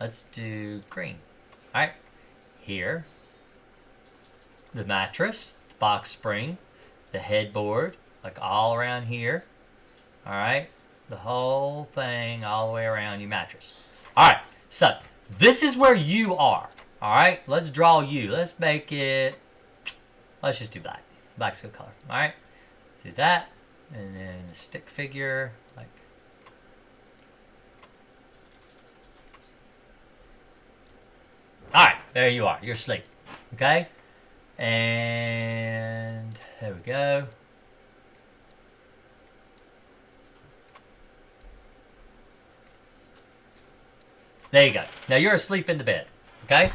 Let's do green. All right. Here. The mattress, the box spring, the headboard, like all around here. All right. The whole thing all the way around your mattress. All right. So this is where you are. All right. Let's draw you. Let's make it. Let's just do black. Black's a good color. All right. Let's do that. And then a stick figure. Like. All right. There you are. You're asleep. Okay. And there we go. There you go. Now you're asleep in the bed. Okay?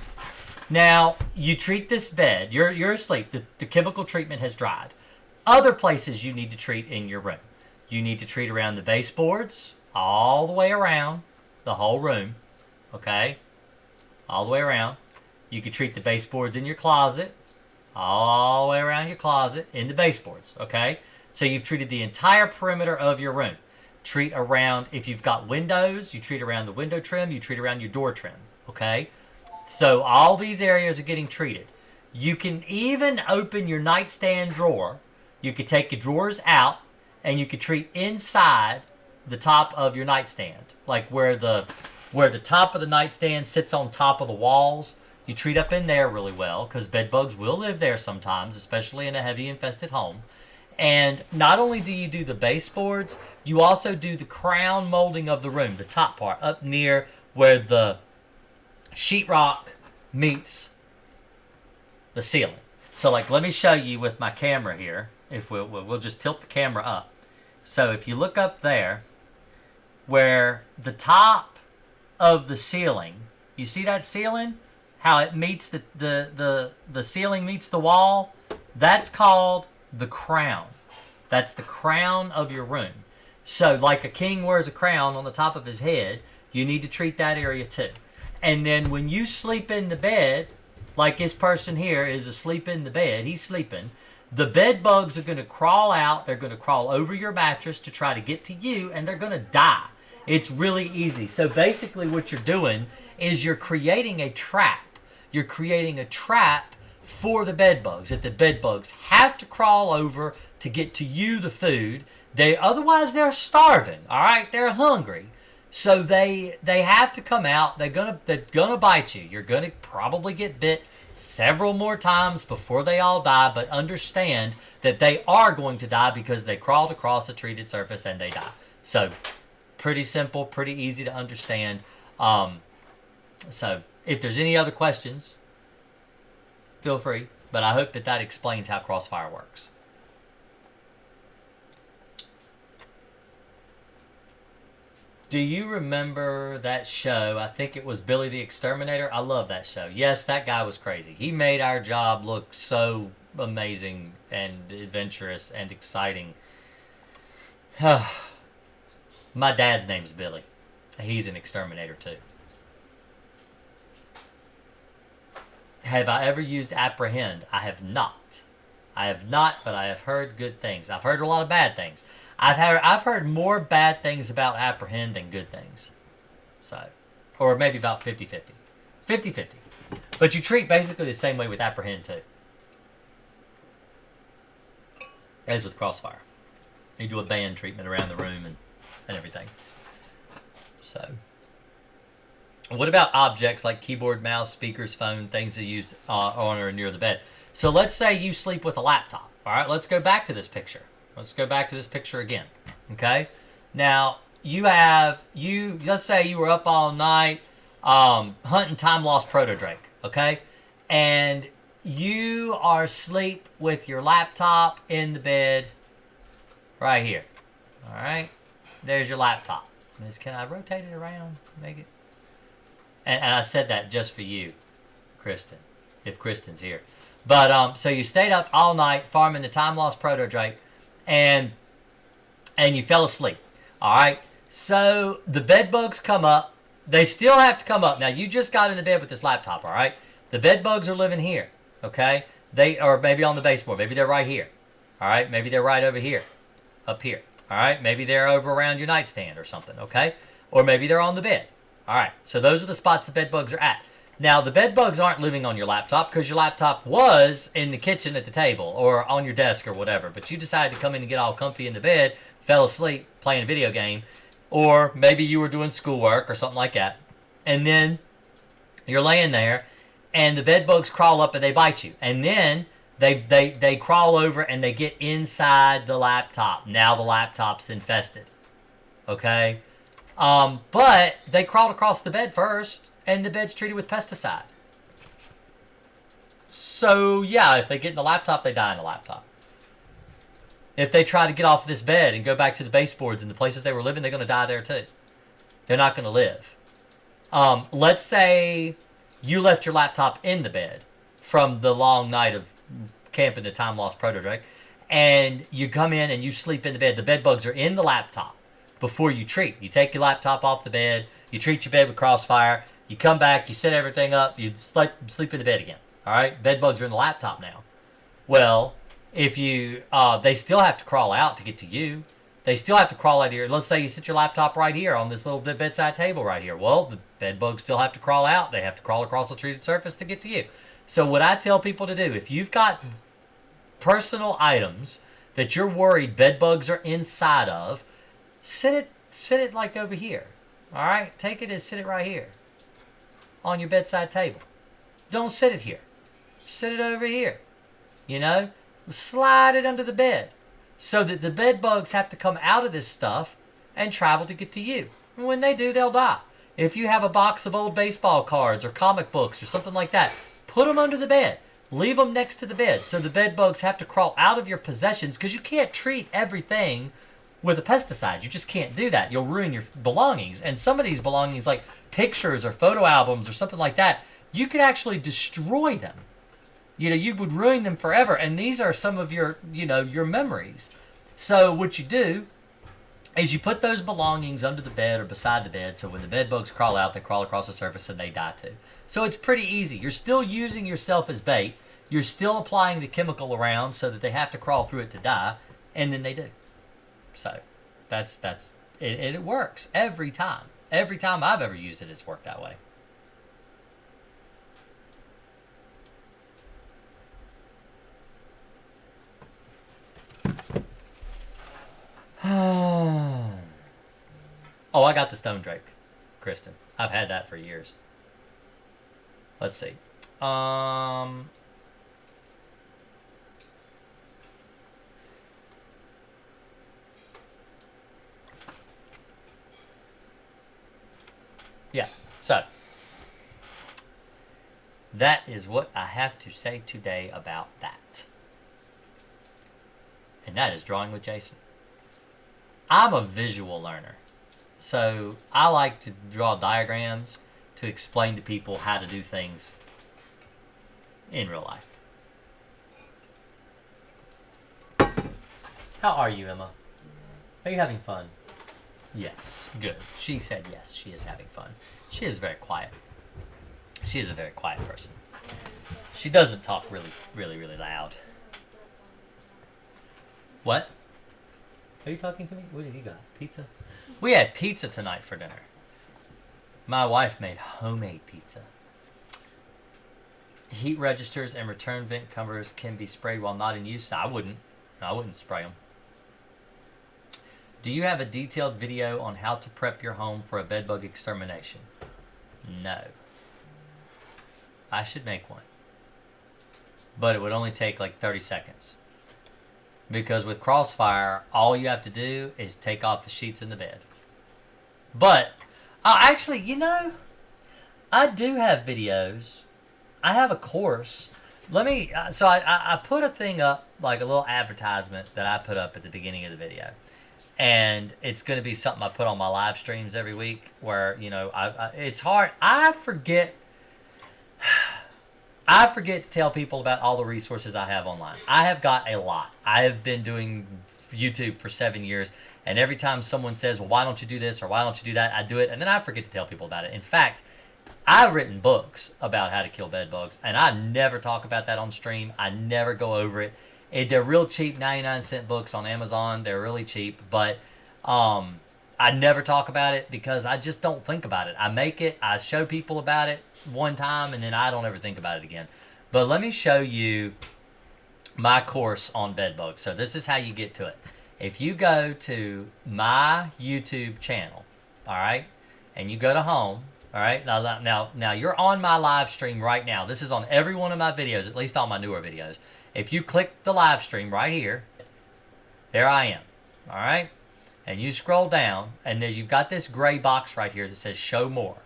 Now you treat this bed. You're asleep. The chemical treatment has dried. Other places you need to treat in your room. You need to treat around the baseboards, all the way around the whole room. Okay? All the way around. You can treat the baseboards in your closet, all the way around your closet, in the baseboards. Okay? So you've treated the entire perimeter of your room. Treat around, if you've got windows, you treat around the window trim, you treat around your door trim, okay? So all these areas are getting treated. You can even open your nightstand drawer. You could take your drawers out, and you could treat inside the top of your nightstand, like where the where the top of the nightstand sits on top of the walls. You treat up in there really well because bed bugs will live there sometimes, especially in a heavy infested home. And not only do you do the baseboards, you also do the crown molding of the room, the top part, up near where the sheetrock meets the ceiling. So, like, let me show you with my camera here. If we'll just tilt the camera up. So, if you look up there, where the top of the ceiling, you see that ceiling? How it meets the ceiling meets the wall? That's called the crown. That's the crown of your room. So, like a king wears a crown on the top of his head, you need to treat that area too. And then when you sleep in the bed, like this person here is asleep in the bed, he's sleeping, the bed bugs are going to crawl out, they're going to crawl over your mattress to try to get to you, and they're going to die. It's really easy. So basically what you're doing is you're creating a trap. You're creating a trap for the bed bugs, that the bed bugs have to crawl over to get to you, the food. Otherwise they're starving, all right? They're hungry. So they have to come out. They're gonna bite you. You're gonna probably get bit several more times before they all die, but understand that they are going to die because they crawled across a treated surface and they die. So pretty simple, pretty easy to understand. So if there's any other questions, feel free. But I hope that explains how Crossfire works. Do you remember that show? I think it was Billy the Exterminator. I love that show. Yes, that guy was crazy. He made our job look so amazing and adventurous and exciting. My dad's name's Billy. He's an exterminator too. Have I ever used Apprehend? I have not. I have not, but I have heard good things. I've heard a lot of bad things. I've heard more bad things about Apprehend than good things. So, or maybe about 50-50. 50-50. But you treat basically the same way with Apprehend too. As with Crossfire. You do a band treatment around the room and everything. So, what about objects like keyboard, mouse, speakers, phone, things that you use on or near the bed? So let's say you sleep with a laptop. All right, let's go back to this picture. Let's go back to this picture again. Okay? Now, let's say you were up all night hunting time-lost proto-drake. Okay? And you are asleep with your laptop in the bed right here. All right? There's your laptop. Can I rotate it around? Make it... And I said that just for you, Kristen, if Kristen's here. But, so you stayed up all night farming the time-lost proto-drake, and you fell asleep. All right? So the bed bugs come up. They still have to come up. Now, you just got into bed with this laptop, all right? The bed bugs are living here, okay? They are maybe on the baseboard. Maybe they're right here, all right? Maybe they're right over here, up here, all right? Maybe they're over around your nightstand or something, okay? Or maybe they're on the bed. All right, so those are the spots the bed bugs are at. Now, the bed bugs aren't living on your laptop because your laptop was in the kitchen at the table or on your desk or whatever, but you decided to come in and get all comfy in the bed, fell asleep playing a video game, or maybe you were doing schoolwork or something like that, and then you're laying there, and the bed bugs crawl up and they bite you, and then they crawl over and they get inside the laptop. Now the laptop's infested, okay? But they crawled across the bed first, and the bed's treated with pesticide. So, yeah, if they get in the laptop, they die in the laptop. If they try to get off this bed and go back to the baseboards and the places they were living, they're going to die there too. They're not going to live. Let's say you left your laptop in the bed from the long night of camping the time-lost proto-drake, and you come in and you sleep in the bed. The bed bugs are in the laptop before you treat. You take your laptop off the bed, you treat your bed with Crossfire, you come back, you set everything up, you sleep in the bed again. All right? Bed bugs are in the laptop now. Well, if you, they still have to crawl out to get to you. They still have to crawl out here. Let's say you sit your laptop right here on this little bedside table right here. Well, the bed bugs still have to crawl out. They have to crawl across the treated surface to get to you. So what I tell people to do, if you've got personal items that you're worried bed bugs are inside of, sit it like over here. All right? Take it and sit it right here on your bedside table. Don't sit it here. Sit it over here. You know? Slide it under the bed so that the bed bugs have to come out of this stuff and travel to get to you. And when they do, they'll die. If you have a box of old baseball cards or comic books or something like that, put them under the bed. Leave them next to the bed so the bed bugs have to crawl out of your possessions, because you can't treat everything with a pesticide. You just can't do that. You'll ruin your belongings. And some of these belongings, like pictures or photo albums or something like that, you could actually destroy them. You know, you would ruin them forever. And these are some of your, your memories. So what you do is you put those belongings under the bed or beside the bed, so when the bed bugs crawl out, they crawl across the surface and they die too. So it's pretty easy. You're still using yourself as bait. You're still applying the chemical around so that they have to crawl through it to die, and then they do. So that's it. It works every time. Every time I've ever used it, it's worked that way. Oh, I got the stone drake, Kristen. I've had that for years. Let's see. Yeah, so that is what I have to say today about that. And that is drawing with Jason. I'm a visual learner. So I like to draw diagrams to explain to people how to do things in real life. How are you, Emma? Are you having fun? Yes. Good. She said yes, she is having fun. She is very quiet. She is a very quiet person. She doesn't talk really loud. What? Are you talking to me? What have you got? Pizza? We had pizza tonight for dinner. My wife made homemade pizza. Heat registers and return vent covers can be sprayed while not in use. I wouldn't spray them. Do you have a detailed video on how to prep your home for a bedbug extermination? No. I should make one. But it would only take like 30 seconds. Because with Crossfire, all you have to do is take off the sheets in the bed. But, actually, I do have videos. I have a course. So I put a thing up, like a little advertisement that I put up at the beginning of the video. And it's going to be something I put on my live streams every week where, it's hard. I forget to tell people about all the resources I have online. I have got a lot. I have been doing YouTube for 7 years, and every time someone says, well, why don't you do this or why don't you do that, I do it, and then I forget to tell people about it. In fact, I've written books about how to kill bed bugs, and I never talk about that on stream. I never go over it. They're real cheap, 99-cent books on Amazon. They're really cheap, but I never talk about it because I just don't think about it. I make it, I show people about it one time, and then I don't ever think about it again. But let me show you my course on bed bugs. So this is how you get to it. If you go to my YouTube channel, all right, and you go to home, all right, now you're on my live stream right now. This is on every one of my videos, at least all my newer videos. If you click the live stream right here, there I am, all right? And you scroll down, and then you've got this gray box right here that says show more.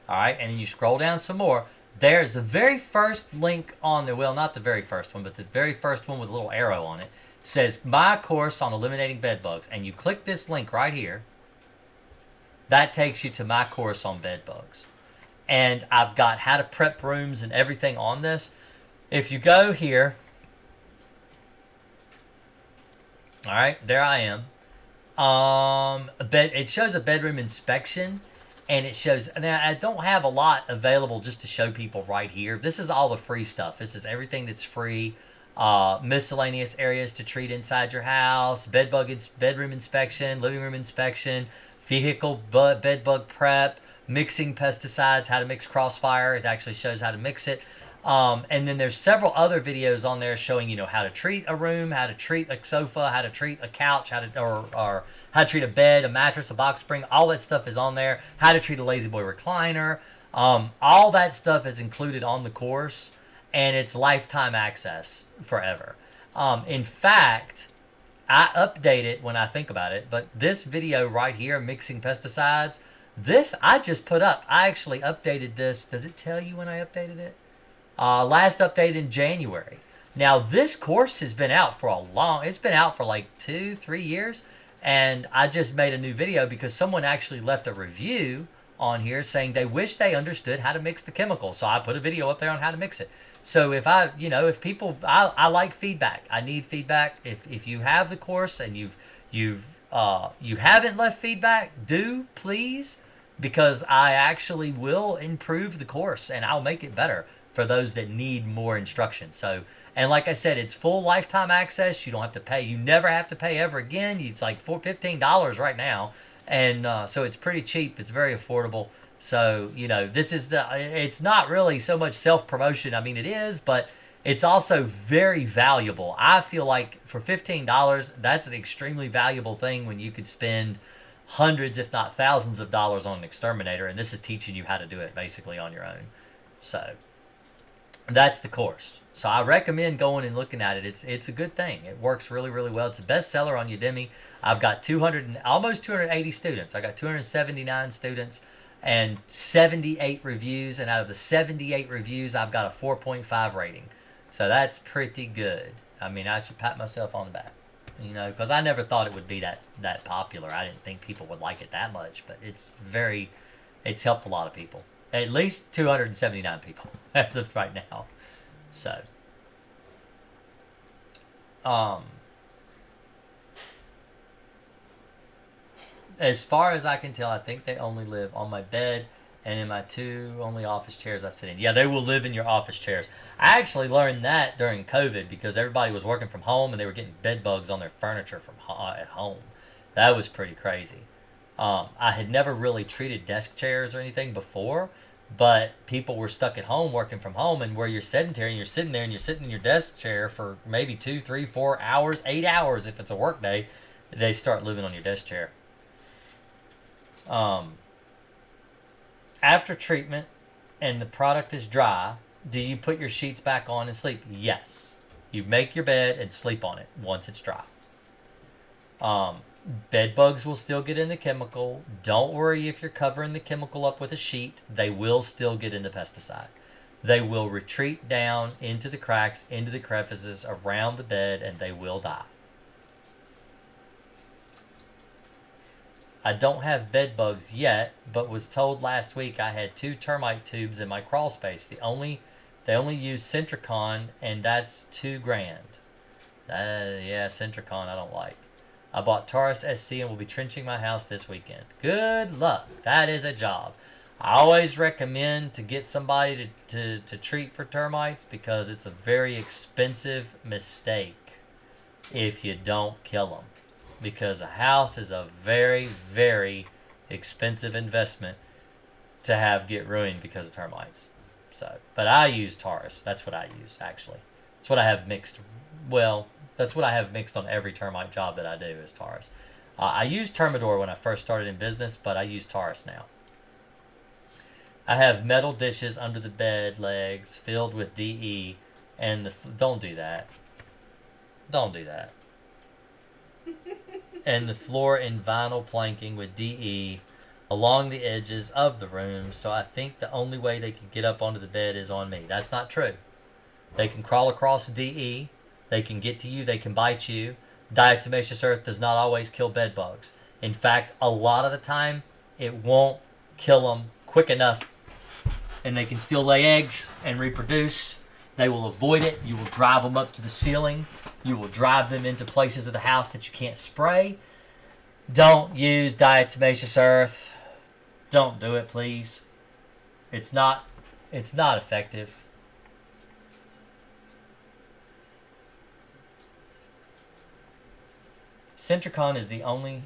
All right, and then you scroll down some more. There's the very first link on there. Well, not the very first one, but the very first one with a little arrow on it. It says my course on eliminating bed bugs. And you click this link right here. That takes you to my course on bed bugs. And I've got how to prep rooms and everything on this. If you go here, all right, there I am. It shows a bedroom inspection, and it shows. Now I don't have a lot available just to show people right here. This is all the free stuff. This is everything that's free. Miscellaneous areas to treat inside your house, bedroom inspection, living room inspection, vehicle bed bug prep, mixing pesticides, how to mix Crossfire. It actually shows how to mix it. And then there's several other videos on there showing, how to treat a room, how to treat a sofa, how to treat a couch, or how to treat a bed, a mattress, a box spring. All that stuff is on there. How to treat a lazy boy recliner. All that stuff is included on the course, and it's lifetime access forever. In fact, I update it when I think about it, but this video right here, mixing pesticides, this I just put up. I actually updated this. Does it tell you when I updated it? Last update in January. Now, this course has been out for it's been out for like 2-3 years, and I just made a new video because someone actually left a review on here saying they wish they understood how to mix the chemical. So I put a video up there on how to mix it. So if people, I like feedback. I need feedback. If you have the course and you haven't left feedback, do please, because I actually will improve the course and I'll make it better for those that need more instruction. So, and like I said, it's full lifetime access. You don't have to pay. You never have to pay ever again. It's like $15 right now. And so it's pretty cheap. It's very affordable. So, this is it's not really so much self-promotion. I mean, it is, but it's also very valuable. I feel like for $15, that's an extremely valuable thing when you could spend hundreds, if not thousands of dollars on an exterminator. And this is teaching you how to do it basically on your own. So that's the course. So I recommend going and looking at it. It's a good thing. It works really, really well. It's a bestseller on Udemy. I've got almost 280 students. I got 279 students and 78 reviews. And out of the 78 reviews, I've got a 4.5 rating. So that's pretty good. I mean, I should pat myself on the back, because I never thought it would be that popular. I didn't think people would like it that much, but it's helped a lot of people. At least 279 people as of right now. So, as far as I can tell, I think they only live on my bed and in my two only office chairs I sit in. Yeah, they will live in your office chairs. I actually learned that during COVID because everybody was working from home and they were getting bed bugs on their furniture at home. That was pretty crazy. I had never really treated desk chairs or anything before, but people were stuck at home working from home, and where you're sedentary and you're sitting there and you're sitting in your desk chair for maybe 2, 3, 4 hours, 8 hours if it's a work day, they start living on your desk chair. After treatment and the product is dry, do you put your sheets back on and sleep? Yes. You make your bed and sleep on it once it's dry. Bed bugs will still get in the chemical. Don't worry if you're covering the chemical up with a sheet. They will still get in the pesticide. They will retreat down into the cracks, into the crevices around the bed, and they will die. I don't have bed bugs yet, but was told last week I had 2 termite tubes in my crawl space. They only use Centricon, and that's $2,000. Yeah, Centricon I don't like. I bought Taurus SC and will be trenching my house this weekend. Good luck. That is a job. I always recommend to get somebody to treat for termites because it's a very expensive mistake if you don't kill them. Because a house is a very, very expensive investment to have get ruined because of termites. So, but I use Taurus. That's what I use, actually. That's what I have mixed. Well, that's what I have mixed on every termite job that I do is Taurus. I used Termidor when I first started in business, but I use Taurus now. I have metal dishes under the bed legs filled with DE, and don't do that. Don't do that. And the floor in vinyl planking with DE along the edges of the room, so I think the only way they can get up onto the bed is on me. That's not true. They can crawl across DE. They can get to you. They can bite you. Diatomaceous earth does not always kill bed bugs. In fact, a lot of the time, it won't kill them quick enough, and they can still lay eggs and reproduce. They will avoid it. You will drive them up to the ceiling. You will drive them into places of the house that you can't spray. Don't use diatomaceous earth. Don't do it, please. It's not effective. Centricon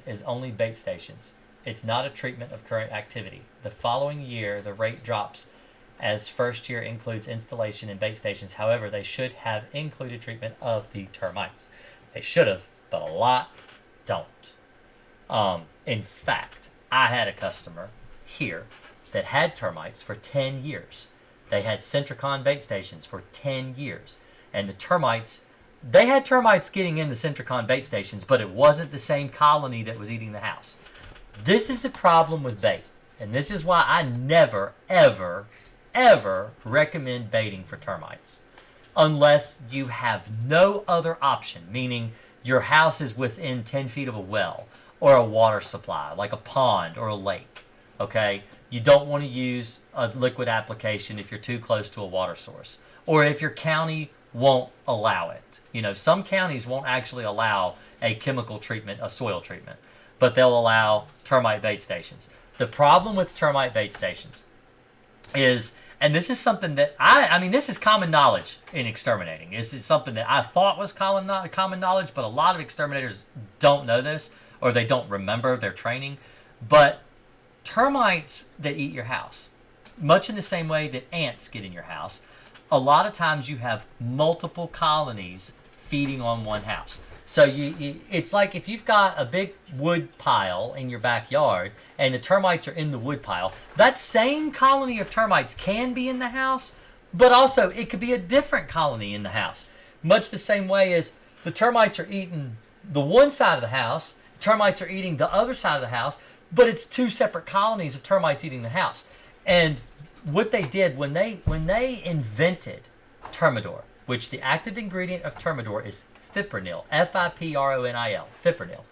is only bait stations. It's not a treatment of current activity. The following year, the rate drops as first year includes installation and bait stations. However, they should have included treatment of the termites. They should have, but a lot don't. In fact, I had a customer here that had termites for 10 years. They had Centricon bait stations for 10 years. And the termites, they had termites getting in the Centricon bait stations, but it wasn't the same colony that was eating the house. This is a problem with bait. And this is why I never, ever, ever recommend baiting for termites. Unless you have no other option, meaning your house is within 10 feet of a well or a water supply, like a pond or a lake. Okay? You don't want to use a liquid application if you're too close to a water source, or if your county won't allow it. You know, some counties won't actually allow a chemical treatment, a soil treatment, but they'll allow termite bait stations. The problem with termite bait stations is, and this is something that I mean, this is common knowledge in exterminating. This is something that I thought was common knowledge, but a lot of exterminators don't know this, or they don't remember their training. But termites that eat your house, much in the same way that ants get in your house, a lot of times you have multiple colonies feeding on one house. So it's like if you've got a big wood pile in your backyard and the termites are in the wood pile, that same colony of termites can be in the house, but also it could be a different colony in the house. Much the same way as the termites are eating the one side of the house, termites are eating the other side of the house, but it's two separate colonies of termites eating the house. And what they did when they invented Termidor, which the active ingredient of Termidor is fipronil, Fipronil, fipronil.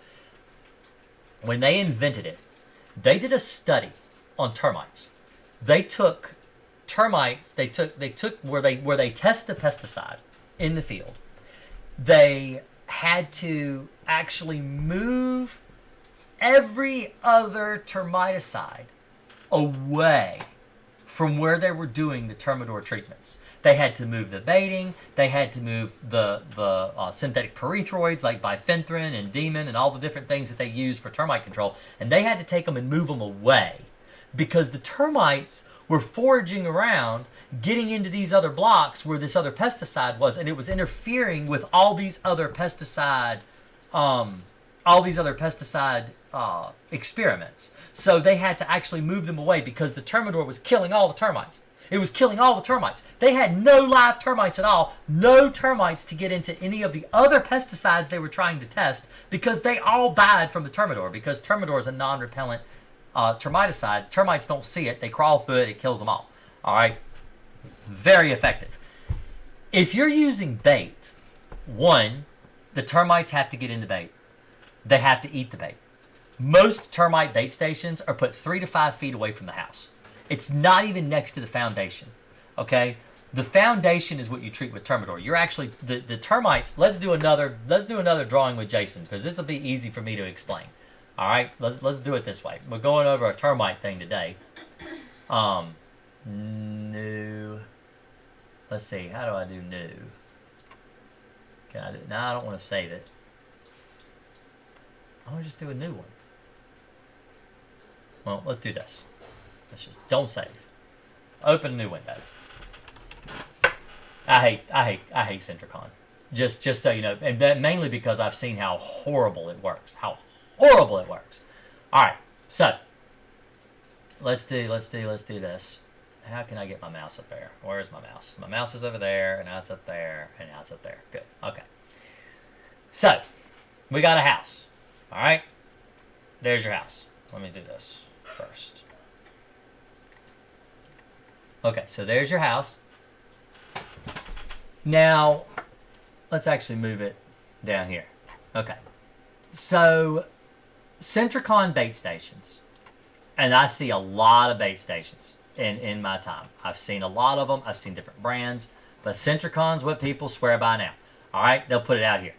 When they invented it, they did a study on termites. They took termites, they took where they test the pesticide in the field. They had to actually move every other termiticide away from where they were doing the Termidor treatments. They had to move the baiting. They had to move the synthetic pyrethroids like bifenthrin and demon and all the different things that they use for termite control. And they had to take them and move them away because the termites were foraging around, getting into these other blocks where this other pesticide was, and it was interfering with all these other pesticide experiments. So they had to actually move them away because the Termidor was killing all the termites. It was killing all the termites. They had no live termites at all, no termites to get into any of the other pesticides they were trying to test because they all died from the Termidor, because Termidor is a non-repellent termiticide. Termites don't see it. They crawl through it. It kills them all. All right? Very effective. If you're using bait, one, the termites have to get in the bait. They have to eat the bait. Most termite bait stations are put 3 to 5 feet away from the house. It's not even next to the foundation, okay? The foundation is what you treat with Termidor. You're actually, the termites, let's do another drawing with Jason, because this will be easy for me to explain. All right, let's do it this way. We're going over a termite thing today. New. Let's see, how do I do new? Can I do, no, I don't want to save it. I want to just do a new one. Well, let's do this. Let's just, don't save. Open a new window. I hate Centricon. Just so you know, and that mainly because I've seen how horrible it works. How horrible it works. All right, so let's do this. How can I get my mouse up there? Where's my mouse? My mouse is over there, and now it's up there, and now it's up there. Good. Okay. So we got a house. All right. There's your house. Let me do this first. Okay, so there's your house. Now, let's actually move it down here. Okay. So, Centricon bait stations. And I see a lot of bait stations in my time. I've seen a lot of them. I've seen different brands. But Centricon's what people swear by now. All right, they'll put it out here.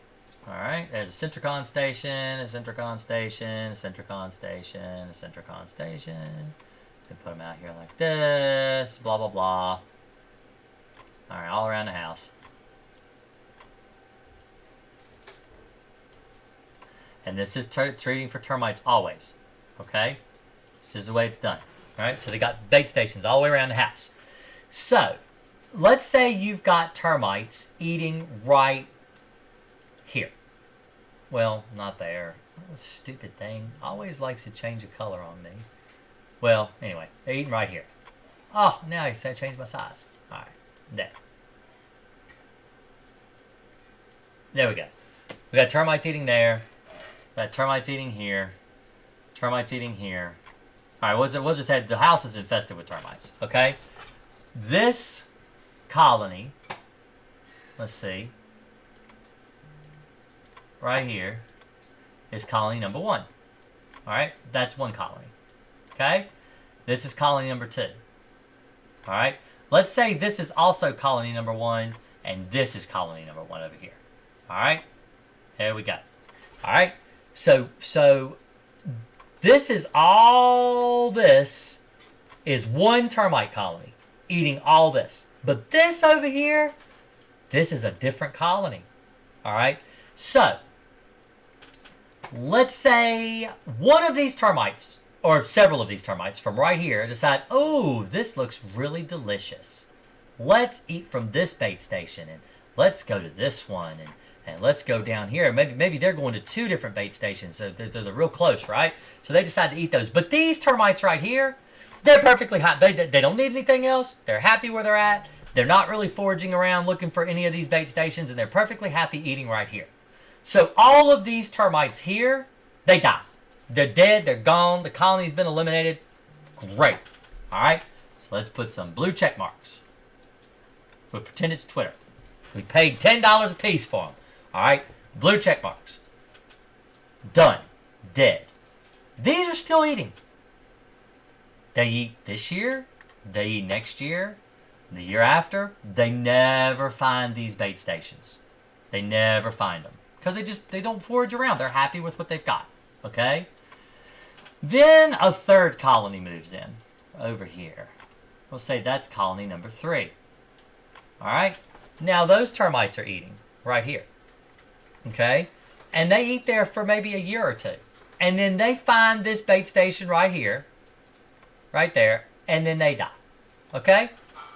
All right, there's a Centricon station, a Centricon station, a Centricon station, a Centricon station. They put them out here like this, blah, blah, blah. All right, all around the house. And this is treating for termites always, okay? This is the way it's done, all right? So they got bait stations all the way around the house. So, let's say you've got termites eating right here. Well, not there. Stupid thing. Always likes to change the color on me. Well, anyway, they're eating right here. Oh, now I changed my size. All right, there. There we go. We got termites eating there. We got termites eating here. Termites eating here. All right, we'll just have the house is infested with termites. Okay. This colony. Let's see. Right here is colony number 1. All right, that's one colony. Okay. This is colony number 2. All right. Let's say this is also colony number 1, and this is colony number 1 over here. All right. There we go. All right. So this is all. This is one termite colony eating all this. But this over here, this is a different colony. All right. So let's say one of these termites, or several of these termites from right here, decide, oh, this looks really delicious. Let's eat from this bait station, and let's go to this one, and let's go down here. Maybe they're going to 2 different bait stations, so they're real close, right? So they decide to eat those. But these termites right here, they're perfectly happy. They don't need anything else. They're happy where they're at. They're not really foraging around looking for any of these bait stations, and they're perfectly happy eating right here. So all of these termites here, they die. They're dead. They're gone. The colony's been eliminated. Great. All right. So let's put some blue check marks. We'll pretend it's Twitter. We paid $10 a piece for them. All right. Blue check marks. Done. Dead. These are still eating. They eat this year. They eat next year. The year after. They never find these bait stations. They never find them. Because they don't forage around. They're happy with what they've got. Okay? Then a third colony moves in. Over here. We'll say that's colony number 3. Alright? Now those termites are eating. Right here. Okay? And they eat there for maybe a year or 2. And then they find this bait station right here. Right there. And then they die. Okay?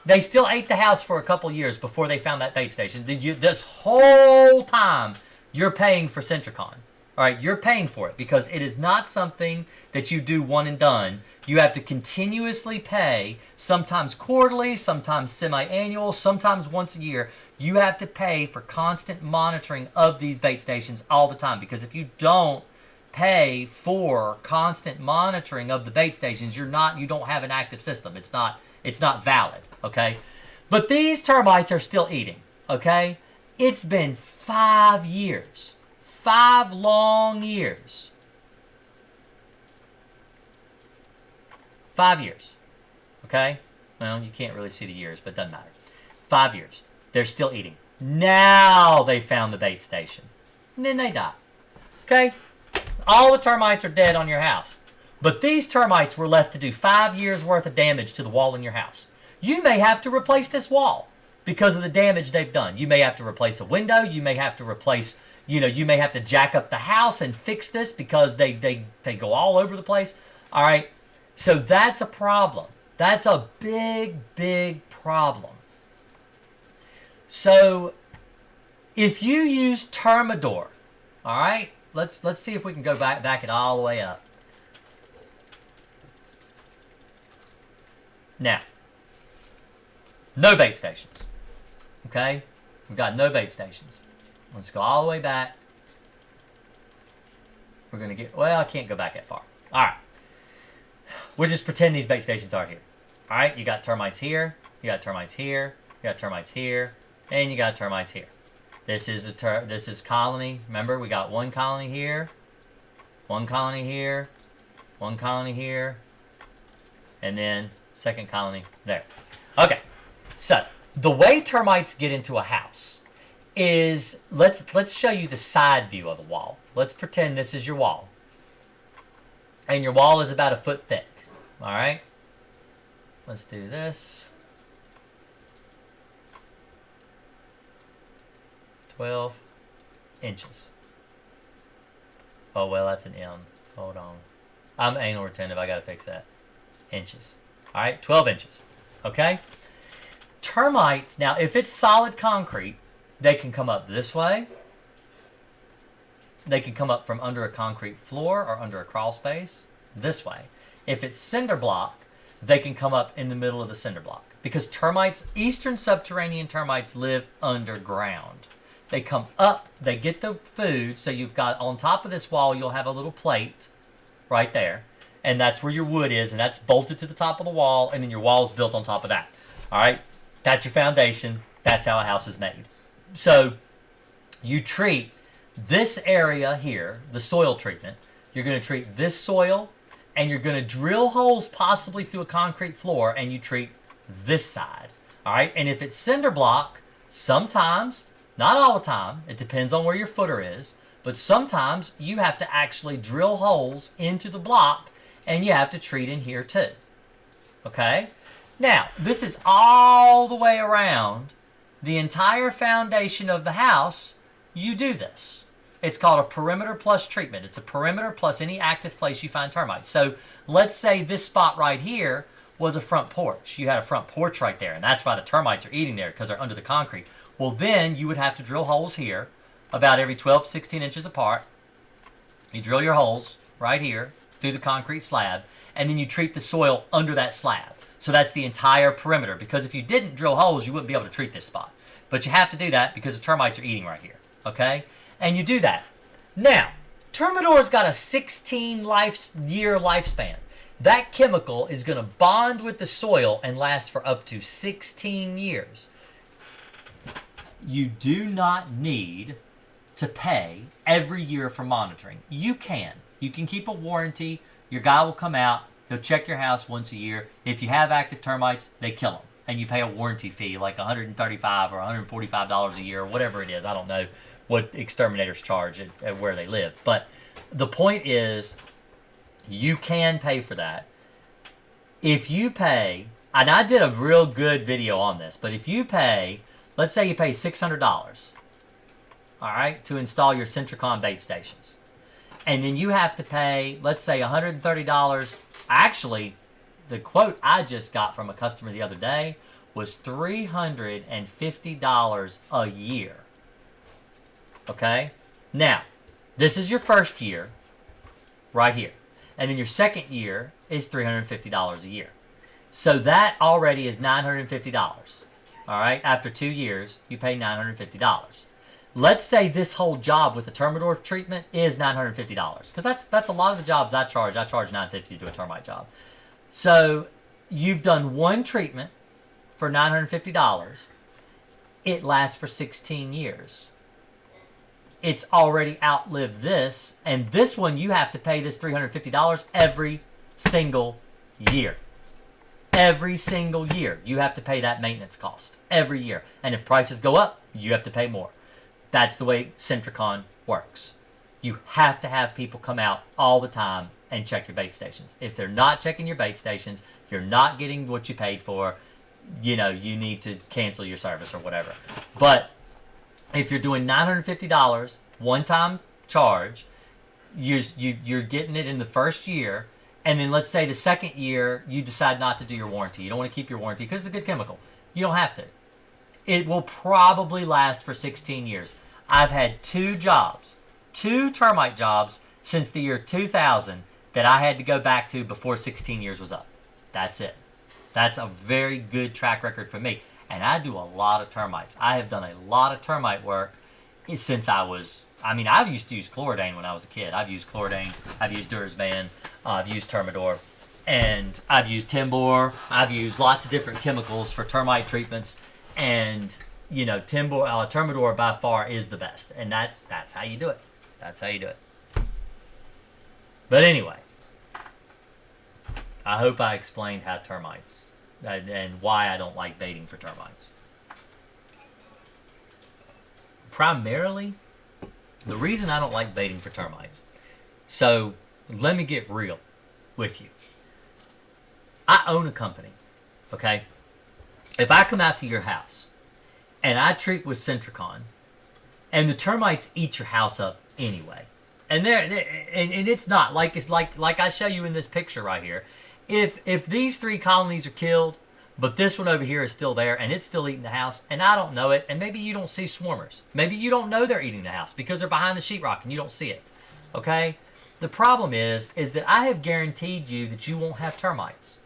They still ate the house for a couple years before they found that bait station. This whole time, you're paying for Centricon. All right, you're paying for it because it is not something that you do one and done. You have to continuously pay, sometimes quarterly, sometimes semi-annual, sometimes once a year. You have to pay for constant monitoring of these bait stations all the time, because if you don't pay for constant monitoring of the bait stations, you don't have an active system. It's not valid, okay? But these termites are still eating, okay? It's been 5 years. 5 long years. 5 years. Okay? Well, you can't really see the years, but it doesn't matter. 5 years. They're still eating. Now they found the bait station. And then they die. Okay? All the termites are dead on your house. But these termites were left to do 5 years worth of damage to the wall in your house. You may have to replace this wall because of the damage they've done. You may have to replace a window. You may have to replace, you may have to jack up the house and fix this because they go all over the place. All right. So that's a problem. That's a big, big problem. So if you use Termidor, all right, let's see if we can go back it all the way up. Now, no bait stations. Okay? We've got no bait stations. Let's go all the way back. We're going to get... Well, I can't go back that far. All right. We'll just pretend these bait stations are here. All right? You got termites here. You got termites here. You got termites here. And you got termites here. This is colony. Remember, we got one colony here. One colony here. One colony here. And then second colony there. Okay. So, the way termites get into a house is, let's show you the side view of the wall. Let's pretend this is your wall. And your wall is about 1 foot thick. All right? Let's do this. 12 inches. Oh, well, that's an M. Hold on. I'm anal retentive. I got to fix that. Inches. All right? 12 inches. Okay? Termites, now if it's solid concrete, they can come up this way. They can come up from under a concrete floor or under a crawl space this way. If it's cinder block, they can come up in the middle of the cinder block. Because termites, eastern subterranean termites, live underground. They come up, they get the food, so you've got on top of this wall, you'll have a little plate right there. And that's where your wood is, and that's bolted to the top of the wall, and then your wall's built on top of that. All right? That's your foundation. That's how a house is made. So you treat this area here, the soil treatment. You're going to treat this soil, and you're going to drill holes possibly through a concrete floor, and you treat this side. All right? And if it's cinder block, sometimes, not all the time, it depends on where your footer is, but sometimes you have to actually drill holes into the block, and you have to treat in here too. Okay? Now, this is all the way around the entire foundation of the house. You do this. It's called a perimeter plus treatment. It's a perimeter plus any active place you find termites. So let's say this spot right here was a front porch. You had a front porch right there, and that's why the termites are eating there, because they're under the concrete. Well, then you would have to drill holes here about every 12 to 16 inches apart. You drill your holes right here through the concrete slab, and then you treat the soil under that slab. So that's the entire perimeter, because if you didn't drill holes, you wouldn't be able to treat this spot. But you have to do that because the termites are eating right here, okay? And you do that. Now, Termidor's got a 16-year lifespan. That chemical is going to bond with the soil and last for up to 16 years. You do not need to pay every year for monitoring. You can. You can keep a warranty. Your guy will come out. He'll check your house once a year. If you have active termites, they kill them. And you pay a warranty fee, like $135 or $145 a year, or whatever it is. I don't know what exterminators charge at where they live. But the point is, you can pay for that. If you pay, and I did a real good video on this, but if you pay, let's say you pay $600, all right, to install your Centricon bait stations. And then you have to pay, let's say, $130. Actually, the quote I just got from a customer the other day was $350 a year. Okay? Now, this is your first year, right here. And then your second year is $350 a year. So that already is $950. All right? After 2 years, you pay $950. Let's say this whole job with the Termidor treatment is $950. Because that's a lot of the jobs I charge. I charge $950 to do a termite job. So you've done one treatment for $950. It lasts for 16 years. It's already outlived this. And this one, you have to pay this $350 every single year. Every single year, you have to pay that maintenance cost. Every year. And if prices go up, you have to pay more. That's the way Centricon works. You have to have people come out all the time and check your bait stations. If they're not checking your bait stations, you're not getting what you paid for. You know, you need to cancel your service or whatever. But if you're doing $950 one-time charge, you're getting it in the first year. And then let's say the second year, you decide not to do your warranty. You don't want to keep your warranty because it's a good chemical. You don't have to. It will probably last for 16 years. I've had 2 termite jobs since the year 2000 that I had to go back to before 16 years was up. That's it. That's a very good track record for me. And I do a lot of termites. I have done a lot of termite work since I've used to use Chlordane when I was a kid. I've used Chlordane, I've used Durazban, I've used Termidor, and I've used Timbor. I've used lots of different chemicals for termite treatments. And, you know, Termidor by far is the best. And that's how you do it. That's how you do it. But anyway, I hope I explained how termites and why I don't like baiting for termites. Primarily, the reason I don't like baiting for termites. So, let me get real with you. I own a company, okay? If I come out to your house and I treat with Centricon, and the termites eat your house up anyway, and it's not like I show you in this picture right here. If these 3 colonies are killed, But this one over here is still there, and it's still eating the house, and I don't know it, and maybe you don't see swarmers. Maybe you don't know they're eating the house because they're behind the sheetrock and you don't see it, okay? The problem is that I have guaranteed you that you won't have termites,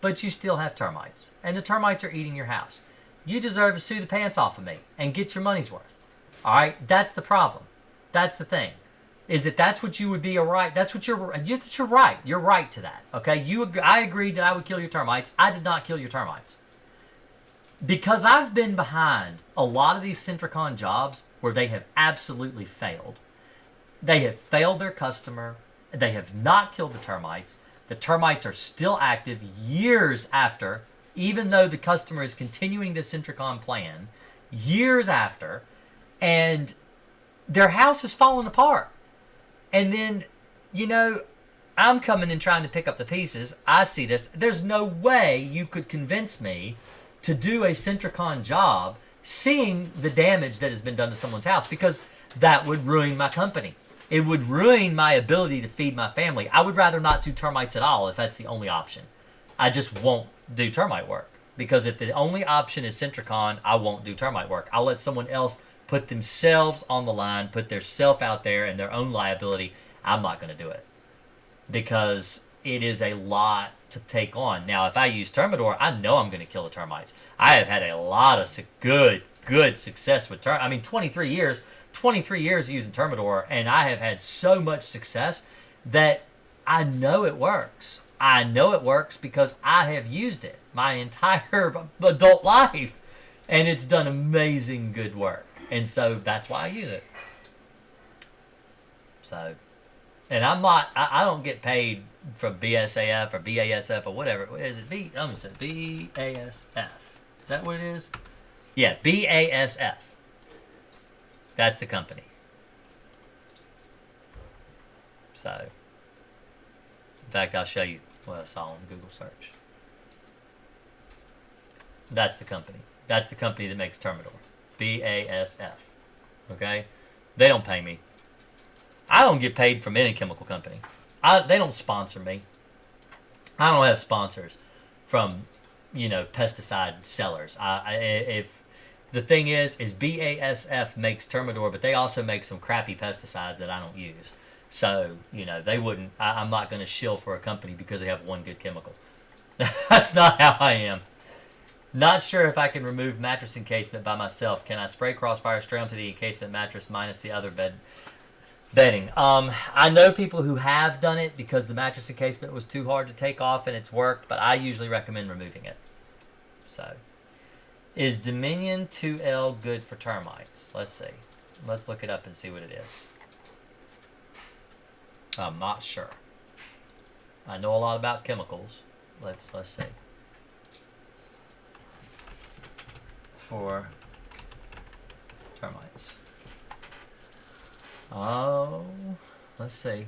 but you still have termites, and the termites are eating your house. You deserve to sue the pants off of me and get your money's worth, all right? That's the problem. That's the thing. Is that's what you would be right. That's what you're right. You're right to that. Okay. I agreed that I would kill your termites. I did not kill your termites. Because I've been behind a lot of these Centricon jobs where they have absolutely failed. They have failed their customer. They have not killed the termites. The termites are still active years after, even though the customer is continuing the Centricon plan, years after, and their house is falling apart. And then, I'm coming and trying to pick up the pieces. I see this. There's no way you could convince me to do a Centricon job seeing the damage that has been done to someone's house, because that would ruin my company. It would ruin my ability to feed my family. I would rather not do termites at all if that's the only option. I just won't do termite work, because if the only option is Centricon, I won't do termite work. I'll let someone else put themselves on the line, put their self out there and their own liability. I'm not going to do it because it is a lot to take on. Now, if I use Termidor, I know I'm going to kill the termites. I have had a lot of good success with termites. I mean, 23 years using Termidor, and I have had so much success that I know it works. I know it works because I have used it my entire adult life, and it's done amazing good work. And so that's why I use it. So, and I don't get paid from BSAF or BASF or whatever. What is it? BASF. Is that what it is? Yeah, BASF. That's the company. So, in fact, I'll show you what I saw on Google search. That's the company. That's the company that makes Termidor. BASF. Okay? They don't pay me. I don't get paid from any chemical company. They don't sponsor me. I don't have sponsors from, pesticide sellers. If the thing is BASF makes Termidor, but they also make some crappy pesticides that I don't use. So, they wouldn't. I'm not going to shill for a company because they have one good chemical. That's not how I am. Not sure if I can remove mattress encasement by myself. Can I spray Crossfire straight onto the encasement mattress minus the other bedding? I know people who have done it because the mattress encasement was too hard to take off and it's worked, but I usually recommend removing it. So, is Dominion 2L good for termites? Let's see. Let's look it up and see what it is. I'm not sure. I know a lot about chemicals. Let's see. For termites. Oh, let's see.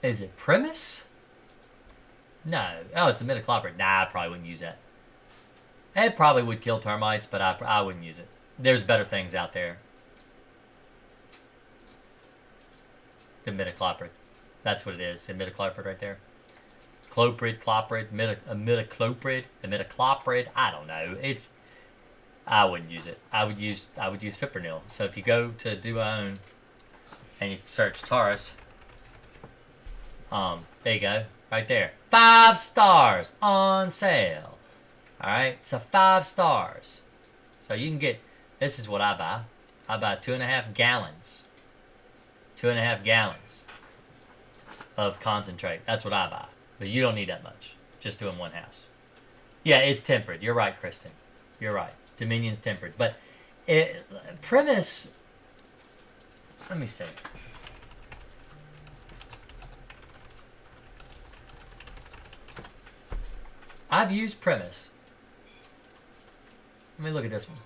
Is it Primus? No. Oh, it's a metacloprid. Nah, I probably wouldn't use that. It probably would kill termites, but I wouldn't use it. There's better things out there than metacloprid. That's what it is. Imidacloprid right there. Cloprid, imidacloprid, imidacloprid. I don't know. I wouldn't use it. I would use fipronil. So if you go to Duo and you search Taurus, there you go, right there. 5 stars on sale. All right, so 5 stars. So you can get. This is what I buy. I buy 2.5 gallons. 2.5 gallons of concentrate. That's what I buy. But you don't need that much. Just doing one house. Yeah, it's tempered. You're right, Kristen. You're right. Dominion's tempered. But Primus, let me see. I've used Primus. Let me look at this one.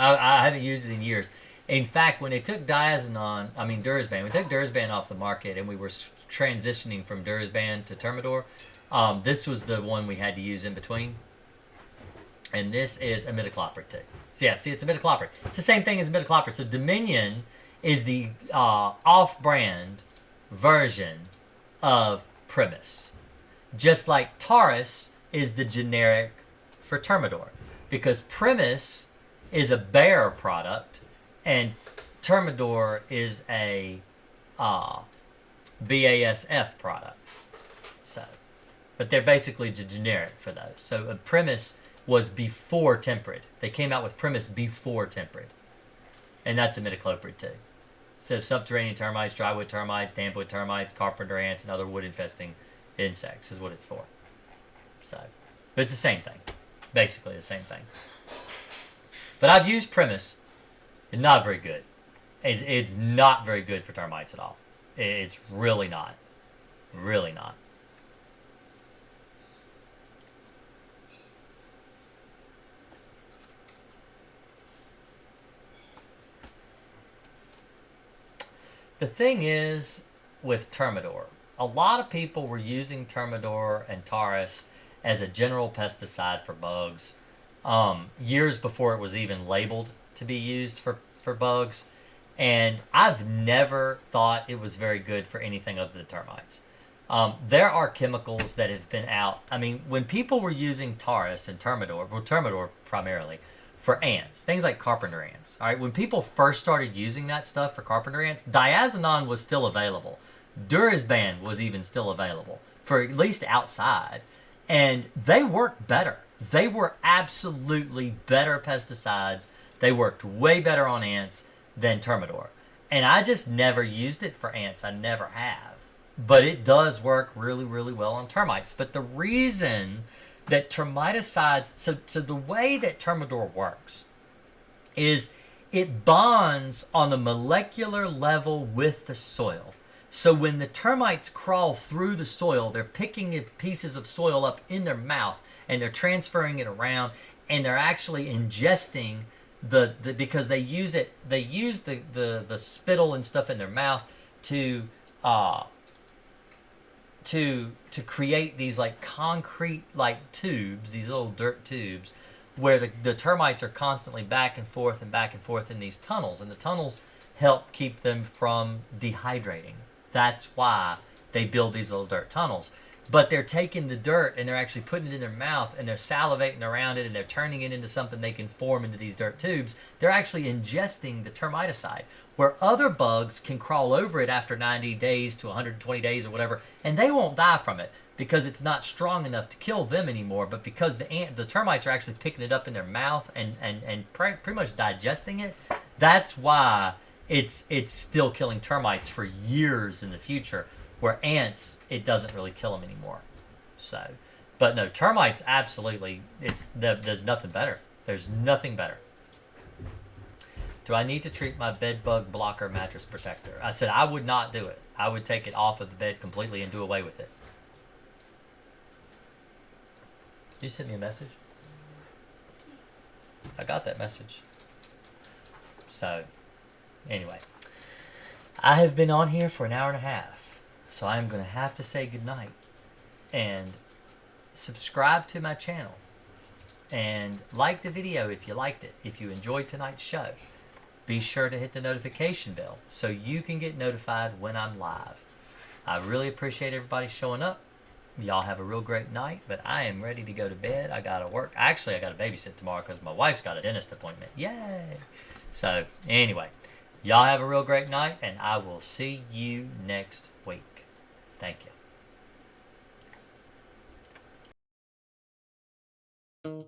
I haven't used it in years. In fact, when they took Durazban, we took Durazban off the market and we were transitioning from Durazban to Termidor, this was the one we had to use in between. And this is imidacloprid too. So yeah, see, it's imidacloprid. It's the same thing as imidacloprid. So Dominion is the off-brand version of Primus. Just like Taurus is the generic for Termidor. Because Primus is a Bayer product and Termidor is a BASF product. So, but they're basically the generic for those. So Primus was before Tempered. They came out with Primus before Tempered. And that's imidacloprid too. It says subterranean termites, drywood termites, dampwood termites, carpenter ants, and other wood infesting insects is what it's for. So, but it's the same thing. Basically the same thing. But I've used Primus. It's not very good. It's not very good for termites at all. It's really not. Really not. The thing is with Termidor, a lot of people were using Termidor and Taurus as a general pesticide for bugs years before it was even labeled to be used for bugs. And I've never thought it was very good for anything other than termites. There are chemicals that have been out. I mean, when people were using Taurus and Termidor, well, Termidor primarily, for ants, things like carpenter ants. All right, when people first started using that stuff for carpenter ants, diazinon was still available. Durisban was even still available for at least outside, and they worked better. They were absolutely better pesticides. They worked way better on ants than Termidor, and I just never used it for ants. I never have, but it does work really, really well on termites. But the reason that termiticides, so the way that Termidor works is it bonds on a molecular level with the soil. So when the termites crawl through the soil, they're picking pieces of soil up in their mouth and they're transferring it around, and they're actually ingesting the because they use the spittle and stuff in their mouth to create these like concrete like tubes, these little dirt tubes, where the termites are constantly back and forth in these tunnels, and the tunnels help keep them from dehydrating. That's why they build these little dirt tunnels. But they're taking the dirt and they're actually putting it in their mouth, and they're salivating around it, and they're turning it into something they can form into these dirt tubes. They're actually ingesting the termiticide, where other bugs can crawl over it after 90 days to 120 days or whatever, and they won't die from it because it's not strong enough to kill them anymore. But because the termites are actually picking it up in their mouth and pretty much digesting it, that's why it's still killing termites for years in the future. Where ants, it doesn't really kill them anymore. So, but no, termites absolutely. There's nothing better. There's nothing better. Do I need to treat my bed bug blocker mattress protector? I said I would not do it. I would take it off of the bed completely and do away with it. Did you send me a message? I got that message. So, anyway, I have been on here for an hour and a half. So I'm going to have to say goodnight, and subscribe to my channel, and like the video if you liked it. If you enjoyed tonight's show, be sure to hit the notification bell so you can get notified when I'm live. I really appreciate everybody showing up. Y'all have a real great night, but I am ready to go to bed. I got to work. Actually, I got to babysit tomorrow because my wife's got a dentist appointment. Yay! So anyway, y'all have a real great night, and I will see you next week. Thank you.